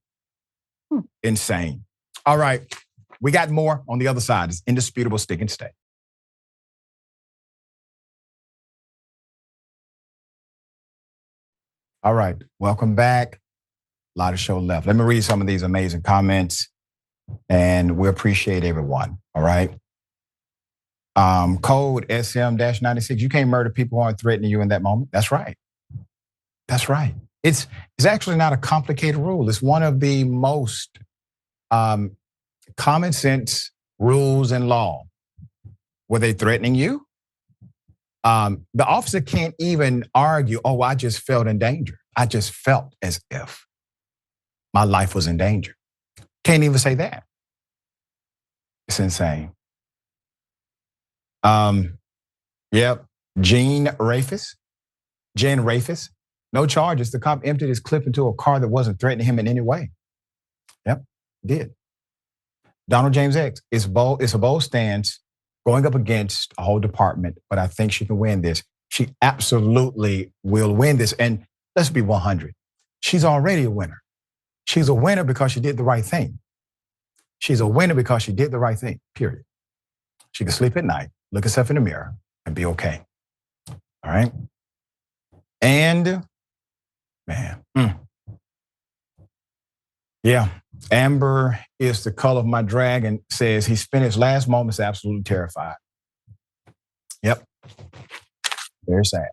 Insane. All right, we got more on the other side. It's indisputable, stick and stay. All right, welcome back. A lot of show left. Let me read some of these amazing comments, and we appreciate everyone, all right? Code SM-96, you can't murder people who aren't threatening you in that moment. That's right. That's right. It's actually not a complicated rule. It's one of the most common sense rules in law. Were they threatening you? The officer can't even argue, I just felt in danger. I just felt as if my life was in danger. Can't even say that. It's insane. Yep, Jen Rafis, no charges. The cop emptied his clip into a car that wasn't threatening him in any way. Yep, did. Donald James X. It's a bold stance going up against a whole department, but I think she can win this. She absolutely will win this. And let's be 100. She's already a winner. She's a winner because she did the right thing. She's a winner because she did the right thing, period. She can sleep at night, look herself in the mirror, and be okay. All right? And, man, yeah, Amber is the color of my dragon, says he spent his last moments absolutely terrified. Yep, very sad.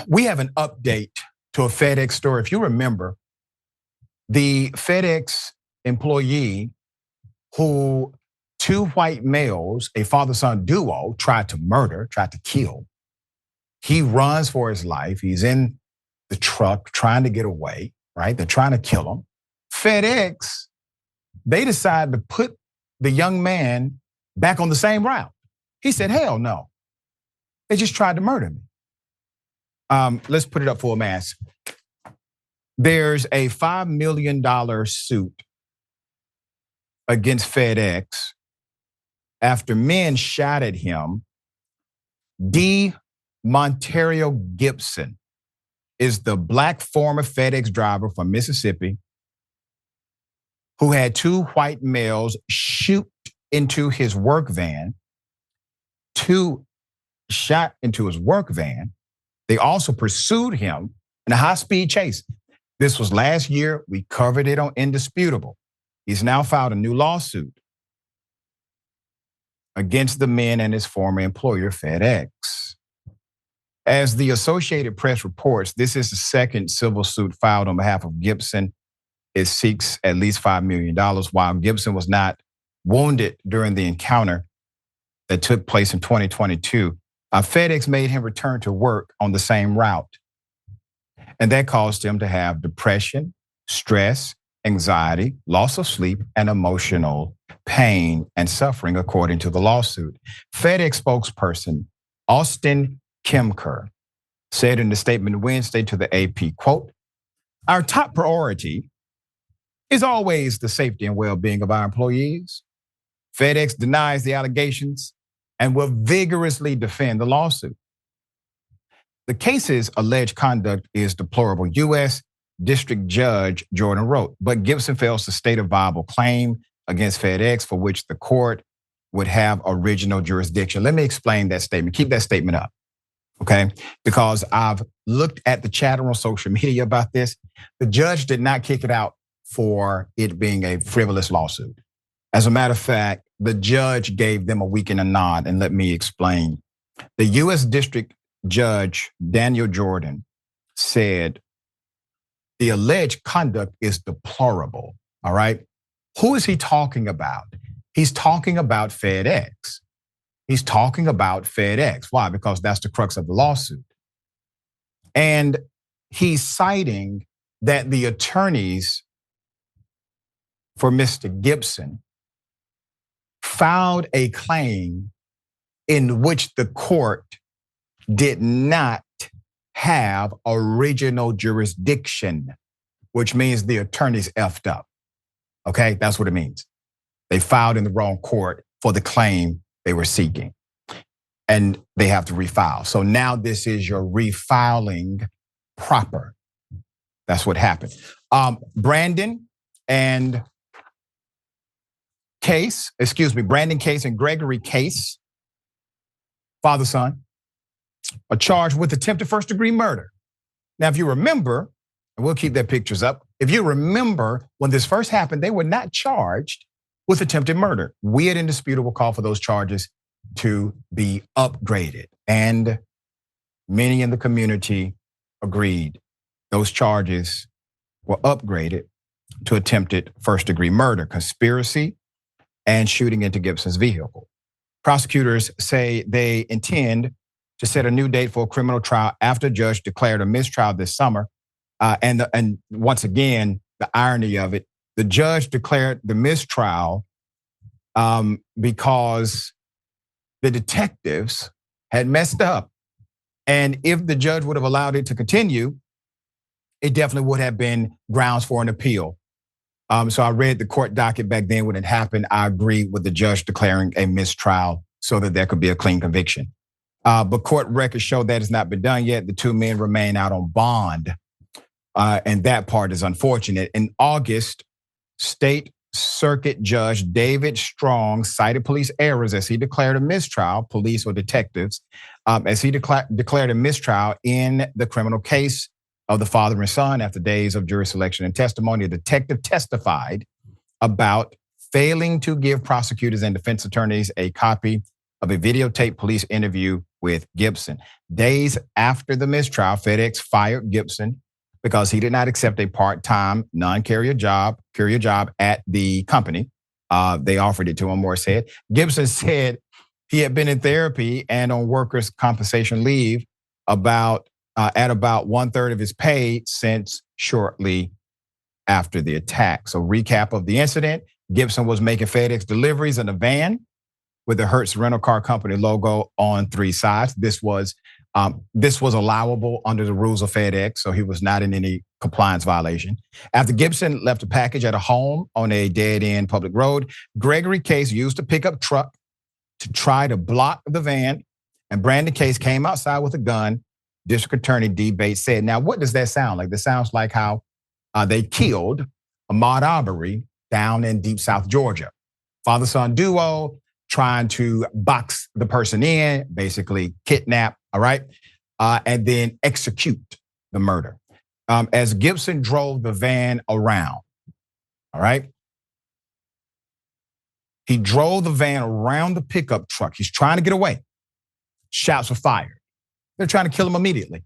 We have an update to a FedEx story. If you remember, the FedEx employee who two white males, a father-son duo, tried to kill. He runs for his life. He's in the truck trying to get away, right? They're trying to kill him. FedEx, they decide to put the young man back on the same route. He said, hell no. They just tried to murder me. Let's put it up full mass. There's a $5 million suit against FedEx after men shot at him. D. Monterio Gibson is the black former FedEx driver from Mississippi who had two white males shoot into his work van. Two shot into his work van. They also pursued him in a high-speed chase. This was last year. We covered it on Indisputable. He's now filed a new lawsuit against the men and his former employer, FedEx. As the Associated Press reports, this is the second civil suit filed on behalf of Gibson. It seeks at least $5 million. While Gibson was not wounded during the encounter that took place in 2022, FedEx made him return to work on the same route. And that caused him to have depression, stress, anxiety, loss of sleep, and emotional pain and suffering, according to the lawsuit. FedEx spokesperson Austin Kimker said in the statement Wednesday to the AP, quote, "Our top priority is always the safety and well-being of our employees. FedEx denies the allegations and will vigorously defend the lawsuit. The case's alleged conduct is deplorable," U.S. District Judge Jordan wrote, but Gibson fails to state a viable claim against FedEx for which the court would have original jurisdiction. Let me explain that statement. Keep that statement up, okay? Because I've looked at the chatter on social media about this. The judge did not kick it out for it being a frivolous lawsuit. As a matter of fact, the judge gave them a wink and a nod, and let me explain. The U.S. District Judge Daniel Jordan said the alleged conduct is deplorable, all right? Who is he talking about? He's talking about FedEx. He's talking about FedEx. Why? Because that's the crux of the lawsuit. And he's citing that the attorneys for Mr. Gibson filed a claim in which the court did not have original jurisdiction, which means the attorneys effed up. Okay, that's what it means. They filed in the wrong court for the claim they were seeking, and they have to refile. So now this is your refiling proper. That's what happened. Brandon Case and Gregory Case, father-son, are charged with attempted first-degree murder. Now, if you remember, and we'll keep their pictures up, if you remember when this first happened, they were not charged with attempted murder. We at Indisputable call for those charges to be upgraded. And many in the community agreed. Those charges were upgraded to attempted first-degree murder, conspiracy, and shooting into Gibson's vehicle. Prosecutors say they intend to set a new date for a criminal trial after a judge declared a mistrial this summer. And once again, the irony of it, the judge declared the mistrial because the detectives had messed up. And if the judge would have allowed it to continue, it definitely would have been grounds for an appeal. So I read the court docket back then when it happened. I agreed with the judge declaring a mistrial so that there could be a clean conviction. But court records show that has not been done yet. The two men remain out on bond. And that part is unfortunate. In August, State Circuit Judge David Strong cited police errors as he declared a mistrial, police or detectives, as he declared a mistrial in the criminal case of the father and son. After days of jury selection and testimony, a detective testified about failing to give prosecutors and defense attorneys a copy of a videotaped police interview with Gibson. Days after the mistrial, FedEx fired Gibson because he did not accept a part-time non-carrier job at the company. They offered it to him, Moore said. Gibson said he had been in therapy and on workers' compensation leave at about 1/3 of his pay since shortly after the attack. So recap of the incident: Gibson was making FedEx deliveries in a van with the Hertz rental car company logo on 3 sides. This was allowable under the rules of FedEx, so he was not in any compliance violation. After Gibson left a package at a home on a dead-end public road, Gregory Case used a pickup truck to try to block the van, and Brandon Case came outside with a gun, District Attorney D. Bates said. Now, what does that sound like? This sounds like how they killed Ahmaud Arbery down in deep South Georgia. Father-son duo trying to box the person in, basically kidnap, all right? And then execute the murder. As Gibson drove the van around, all right? He drove the van around the pickup truck. He's trying to get away. Shots were fired. They're trying to kill him immediately,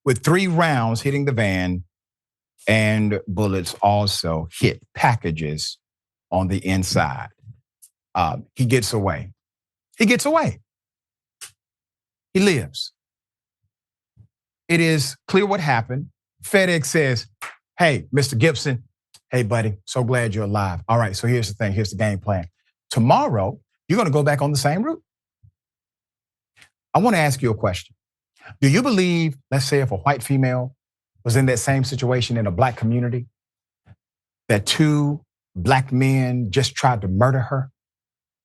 with 3 rounds hitting the van, and bullets also hit packages on the inside. He gets away. He lives. It is clear what happened. FedEx says, hey, Mr. Gibson, hey, buddy, so glad you're alive. All right, so here's the thing. Here's the game plan. Tomorrow, you're going to go back on the same route. I want to ask you a question. Do you believe, let's say if a white female was in that same situation in a black community, that 2 black men just tried to murder her?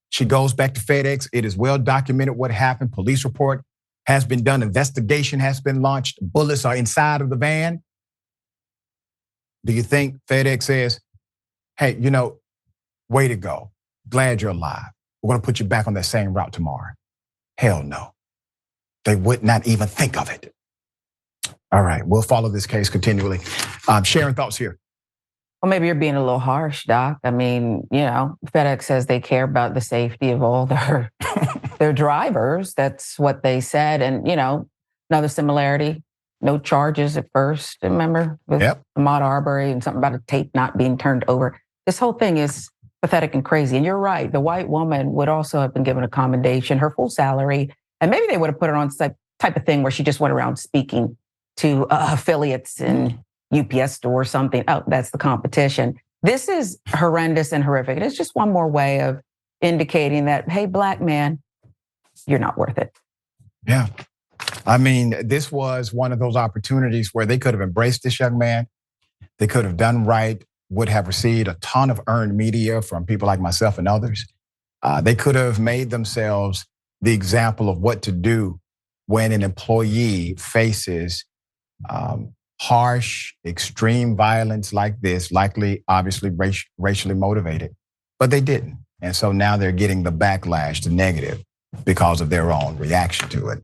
She goes back to FedEx. It is well documented what happened. Police report has been done. Investigation has been launched. Bullets are inside of the van. Do you think FedEx says, hey, way to go. Glad you're alive. We're going to put you back on that same route tomorrow? Hell no. They would not even think of it. All right, we'll follow this case continually. Sharon, thoughts here? Well, maybe you're being a little harsh, Doc. I mean, FedEx says they care about the safety of all their drivers. That's what they said. And, another similarity, no charges at first, remember? With Ahmaud Arbery and something about a tape not being turned over. This whole thing is pathetic and crazy. And you're right, the white woman would also have been given a commendation, her full salary, and maybe they would have put her on some type of thing where she just went around speaking to affiliates in UPS store or something. Oh, that's the competition. This is horrendous and horrific. And it's just one more way of indicating that, hey, black man, you're not worth it. Yeah. I mean, this was one of those opportunities where they could have embraced this young man. They could have done right, would have received a ton of earned media from people like myself and others. They could have made themselves the example of what to do when an employee faces harsh, extreme violence like this, likely, obviously, racially motivated. But they didn't. And so now they're getting the backlash, the negative, because of their own reaction to it.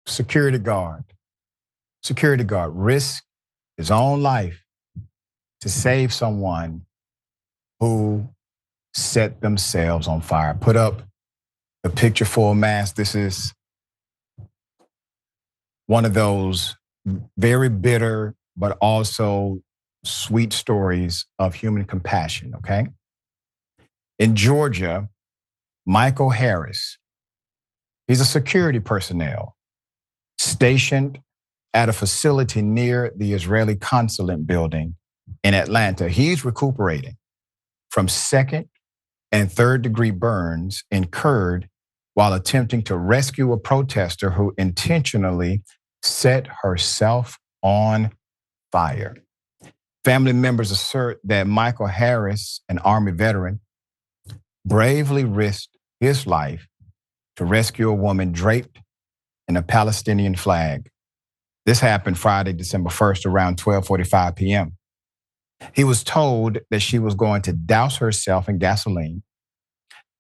Security guard risked his own life to save someone who set themselves on fire. Put up the picture full mask. This is one of those very bitter, but also sweet stories of human compassion, okay? In Georgia, Michael Harris, he's a security personnel stationed at a facility near the Israeli consulate building in Atlanta. He's recuperating from 2nd and 3rd degree burns incurred while attempting to rescue a protester who intentionally set herself on fire. Family members assert that Michael Harris, an Army veteran, bravely risked his life to rescue a woman draped in a Palestinian flag. This happened Friday, December 1st, around 12:45 p.m. He was told that she was going to douse herself in gasoline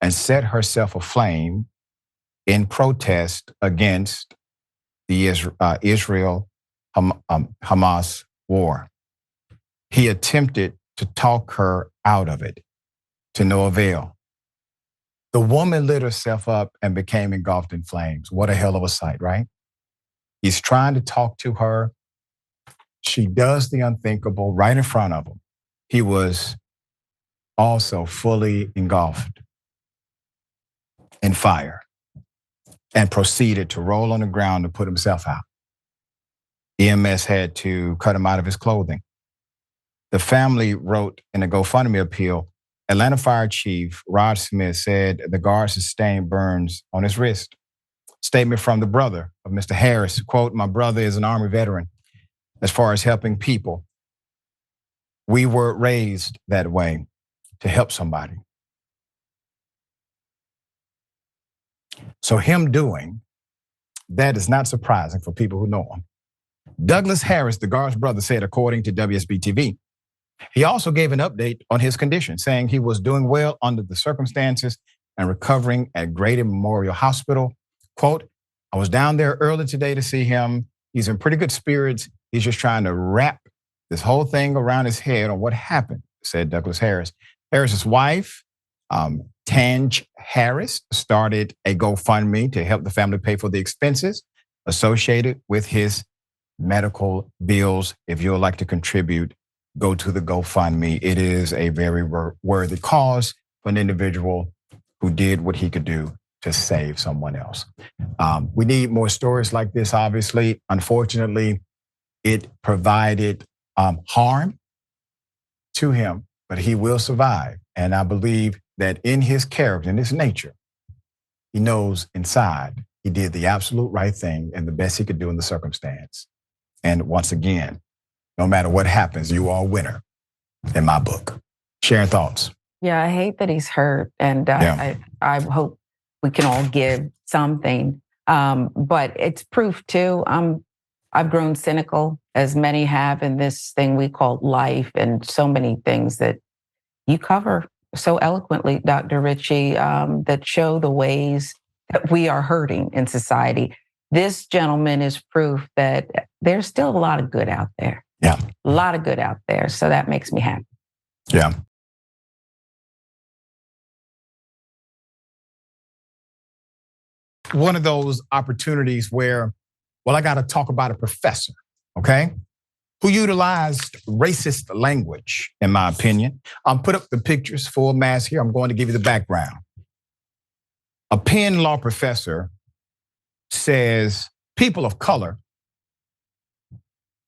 and set herself aflame in protest against the Israel-Hamas war. He attempted to talk her out of it, to no avail. The woman lit herself up and became engulfed in flames. What a hell of a sight, right? He's trying to talk to her. She does the unthinkable right in front of him. He was also fully engulfed in fire and proceeded to roll on the ground to put himself out. EMS had to cut him out of his clothing. The family wrote in a GoFundMe appeal, Atlanta Fire Chief Rod Smith said the guard sustained burns on his wrist. Statement from the brother of Mr. Harris, quote, "My brother is an Army veteran. As far as helping people, we were raised that way, to help somebody." So him doing that is not surprising for people who know him. Douglas Harris, the guard's brother, said, according to WSB-TV, he also gave an update on his condition, saying he was doing well under the circumstances and recovering at Grady Memorial Hospital. Quote, "I was down there early today to see him. He's in pretty good spirits. He's just trying to wrap this whole thing around his head on what happened," said Douglas Harris. Harris's wife, Tange Harris, started a GoFundMe to help the family pay for the expenses associated with his medical bills. If you would like to contribute, go to the GoFundMe. It is a very worthy cause for an individual who did what he could do to save someone else. We need more stories like this, obviously. Unfortunately, it provided harm to him, but he will survive. And I believe that in his character, in his nature, he knows inside he did the absolute right thing and the best he could do in the circumstance. And once again, no matter what happens, you are a winner in my book. Sharon, thoughts? Yeah, I hate that he's hurt. And I hope we can all give something. But it's proof too. I've grown cynical, as many have, in this thing we call life, and so many things that you cover so eloquently, Dr. Richey, that show the ways that we are hurting in society. This gentleman is proof that there's still a lot of good out there. Yeah. A lot of good out there. So that makes me happy. Yeah. One of those opportunities where, well, I got to talk about a professor, okay, who utilized racist language, in my opinion. I'll put up the pictures full mass here. I'm going to give you the background. A Penn law professor says people of color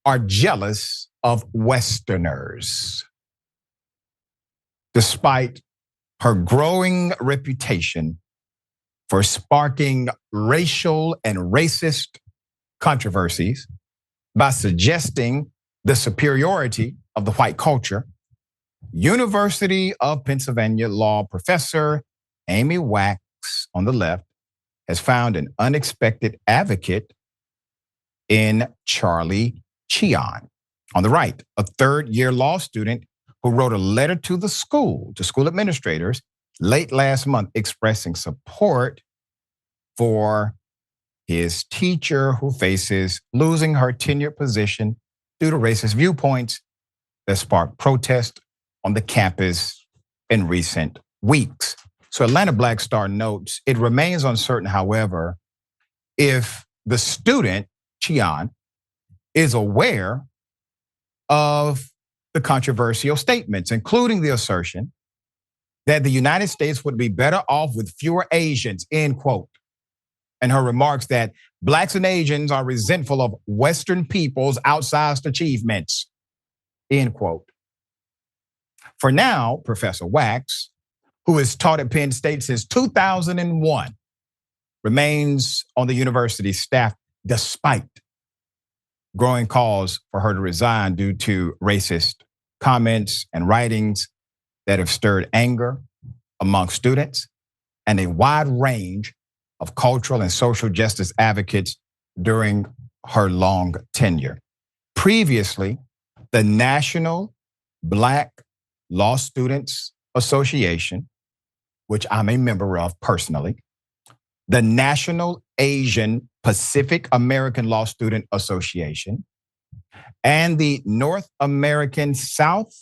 are jealous of Westerners, despite her growing reputation for sparking racial and racist controversies by suggesting the superiority of the white culture. University of Pennsylvania law professor Amy Wax, on the left, has found an unexpected advocate in Charlie Cheon. On the right, a third-year law student who wrote a letter to the school administrators late last month expressing support for his teacher who faces losing her tenured position due to racist viewpoints that sparked protest on the campus in recent weeks. So Atlanta Black Star notes, it remains uncertain, however, if the student, Cheon, is aware of the controversial statements, including the assertion that the United States would be better off with fewer Asians, end quote. And her remarks that Blacks and Asians are resentful of Western people's outsized achievements, end quote. For now, Professor Wax, who has taught at Penn State since 2001, remains on the university staff despite growing calls for her to resign due to racist comments and writings that have stirred anger among students and a wide range of cultural and social justice advocates during her long tenure. Previously, the National Black Law Students Association, which I'm a member of personally, the National Asian Pacific American Law Student Association, and the North American South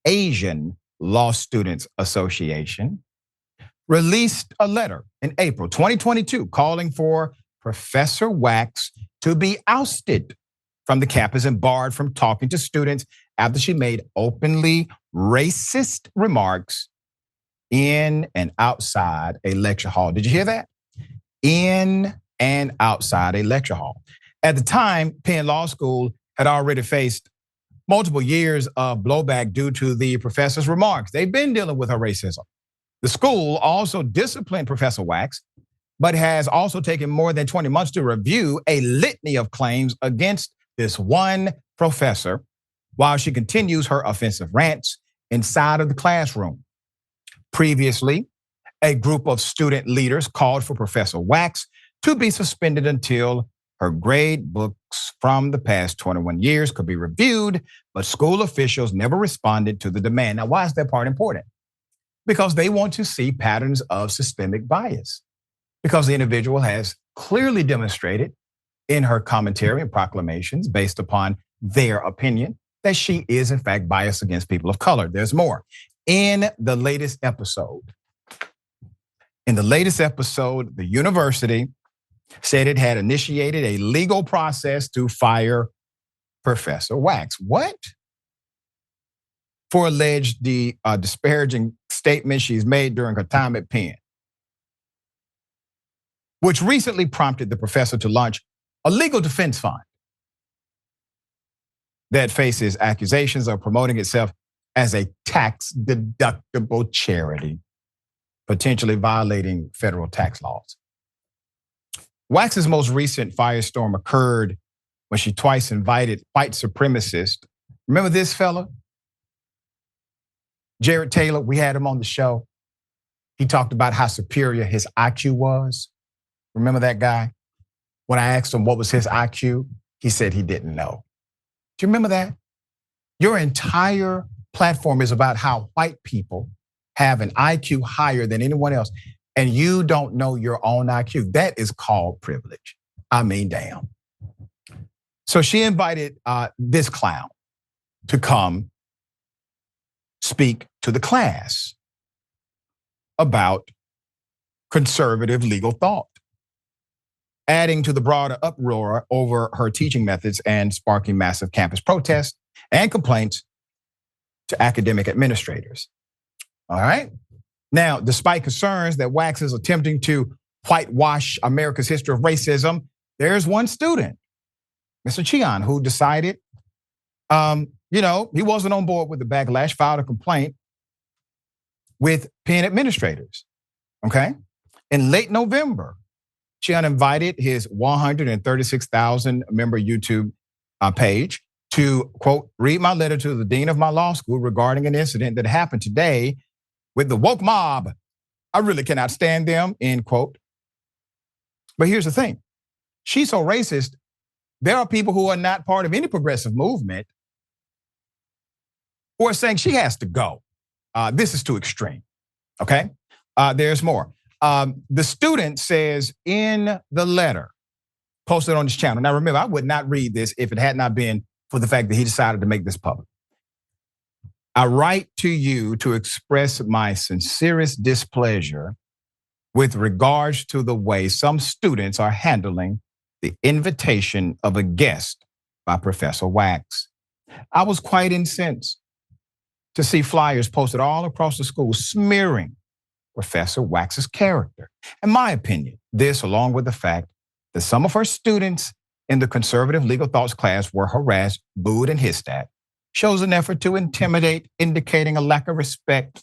Asian Law Students Association released a letter in April 2022 calling for Professor Wax to be ousted from the campus and barred from talking to students after she made openly racist remarks in and outside a lecture hall. Did you hear that? In and outside a lecture hall. At the time, Penn Law School had already faced multiple years of blowback due to the professor's remarks. They've been dealing with her racism. The school also disciplined Professor Wax, but has also taken more than 20 months to review a litany of claims against this one professor while she continues her offensive rants inside of the classroom. Previously, a group of student leaders called for Professor Wax to be suspended until her grade books from the past 21 years could be reviewed, but school officials never responded to the demand. Now, why is that part important? Because they want to see patterns of systemic bias. Because the individual has clearly demonstrated in her commentary and proclamations based upon their opinion that she is in fact biased against people of color. There's more. In the latest episode, the university said it had initiated a legal process to fire Professor Wax. What? For alleged disparaging statements she's made during her time at Penn, which recently prompted the professor to launch a legal defense fund that faces accusations of promoting itself as a tax-deductible charity, potentially violating federal tax laws. Wax's most recent firestorm occurred when she twice invited white supremacists. Remember this fella? Jared Taylor, we had him on the show. He talked about how superior his IQ was. Remember that guy? When I asked him what was his IQ, he said he didn't know. Do you remember that? Your entire platform is about how white people have an IQ higher than anyone else, and you don't know your own IQ. That is called privilege. I mean, damn. So she invited this clown to come speak to the class about conservative legal thought, adding to the broader uproar over her teaching methods and sparking massive campus protests and complaints to academic administrators. All right. Now, despite concerns that Wax is attempting to whitewash America's history of racism, there's one student, Mr. Cheon, who decided, he wasn't on board with the backlash, filed a complaint with Penn administrators. Okay. In late November, Cheon invited his 136,000 member YouTube page to, quote, read my letter to the dean of my law school regarding an incident that happened today with the woke mob. I really cannot stand them, end quote. But here's the thing. She's so racist, there are people who are not part of any progressive movement who are saying she has to go. This is too extreme, okay? There's more. The student says in the letter posted on this channel. Now remember, I would not read this if it had not been for the fact that he decided to make this public. I write to you to express my sincerest displeasure with regards to the way some students are handling the invitation of a guest by Professor Wax. I was quite incensed to see flyers posted all across the school smearing Professor Wax's character. In my opinion, this, along with the fact that some of her students in the conservative legal thoughts class were harassed, booed, and hissed at, shows an effort to intimidate, indicating a lack of respect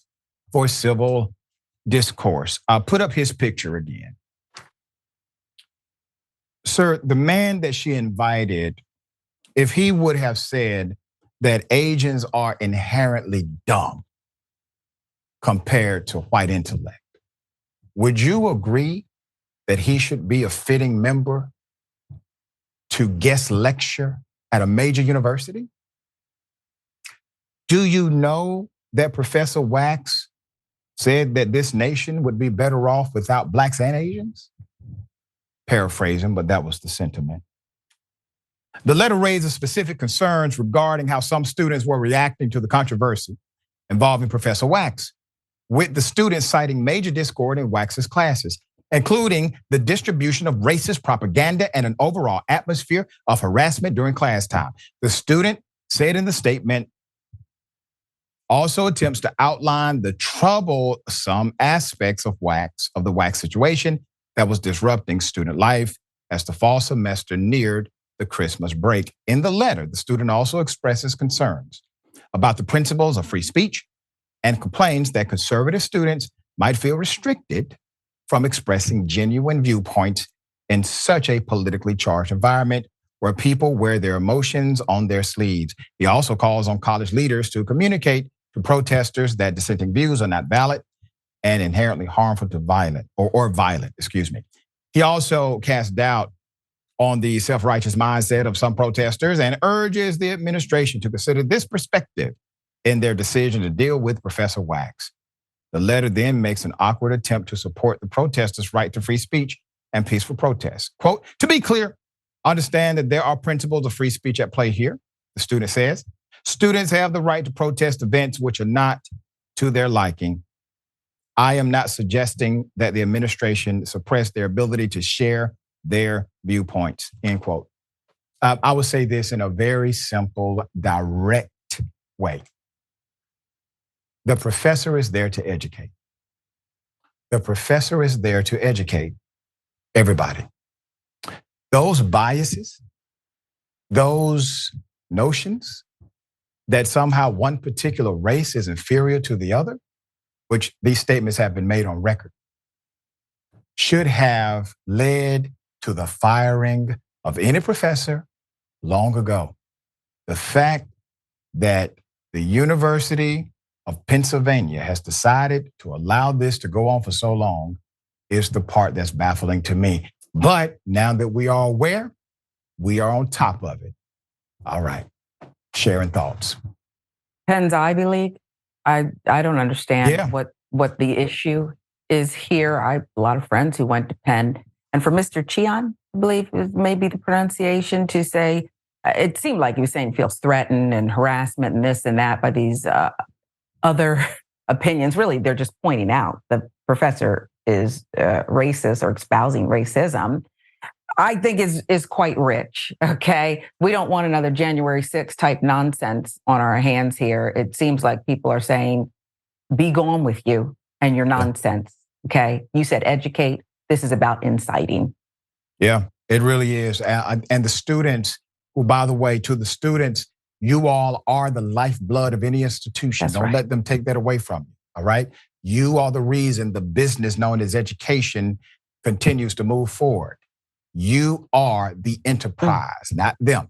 for civil discourse. I'll put up his picture again. Sir, the man that she invited if he would have said that Asians are inherently dumb compared to white intellect, would you agree that he should be a fitting member to guest lecture at a major university? Do you know that Professor Wax said that this nation would be better off without blacks and Asians? Paraphrasing, but that was the sentiment. The letter raises specific concerns regarding how some students were reacting to the controversy involving Professor Wax, with the students citing major discord in Wax's classes, including the distribution of racist propaganda and an overall atmosphere of harassment during class time. The student said in the statement, also attempts to outline the troublesome aspects of the Wax situation that was disrupting student life as the fall semester neared the Christmas break. In the letter, the student also expresses concerns about the principles of free speech and complains that conservative students might feel restricted from expressing genuine viewpoints in such a politically charged environment where people wear their emotions on their sleeves. He also calls on college leaders to communicate to protesters that dissenting views are not valid and inherently harmful to violent. He also casts doubt on the self-righteous mindset of some protesters and urges the administration to consider this perspective in their decision to deal with Professor Wax. The letter then makes an awkward attempt to support the protesters' right to free speech and peaceful protest. Quote, to be clear, understand that there are principles of free speech at play here, the student says. Students have the right to protest events which are not to their liking. I am not suggesting that the administration suppress their ability to share their viewpoints, end quote. I would say this in a very simple, direct way. The professor is there to educate. The professor is there to educate everybody. Those biases, those notions that somehow one particular race is inferior to the other, which these statements have been made on record, should have led to the firing of any professor long ago. The fact that the University of Pennsylvania has decided to allow this to go on for so long is the part that's baffling to me. But now that we are aware, we are on top of it. All right, Sharon, thoughts? Penn's Ivy League, I don't understand what the issue is here. I have a lot of friends who went to Penn. And for Mr. Cheon, I believe is maybe the pronunciation, to say, it seemed like he was saying he feels threatened and harassment and this and that by these other opinions. Really, they're just pointing out the professor is racist or espousing racism. I think is quite rich, okay? We don't want another January 6th type nonsense on our hands here. It seems like people are saying, be gone with you and your nonsense, okay? You said educate. This is about inciting. Yeah, it really is. And the students, who, by the way, to the students, you all are the lifeblood of any institution. That's Don't right. let them take that away from you, all right? You are the reason the business known as education continues to move forward. You are the enterprise, not them.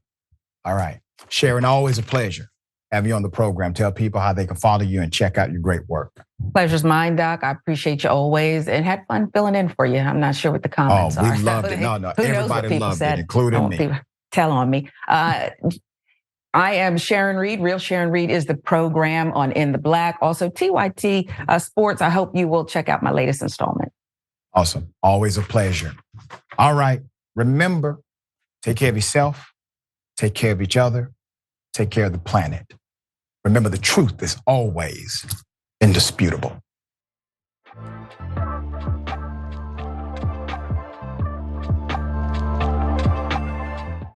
All right. Sharon, always a pleasure having you on the program. Tell people how they can follow you and check out your great work. Pleasure's mine, Doc. I appreciate you always and had fun filling in for you. I'm not sure what the comments are. Oh, we loved it. No, Who knows what everybody people loved said. it, including me. People tell on me. I am Sharon Reed. Real Sharon Reed is the program on In the Black. Also, TYT Sports. I hope you will check out my latest installment. Awesome. Always a pleasure. All right. Remember, take care of yourself, take care of each other, take care of the planet. Remember, the truth is always indisputable.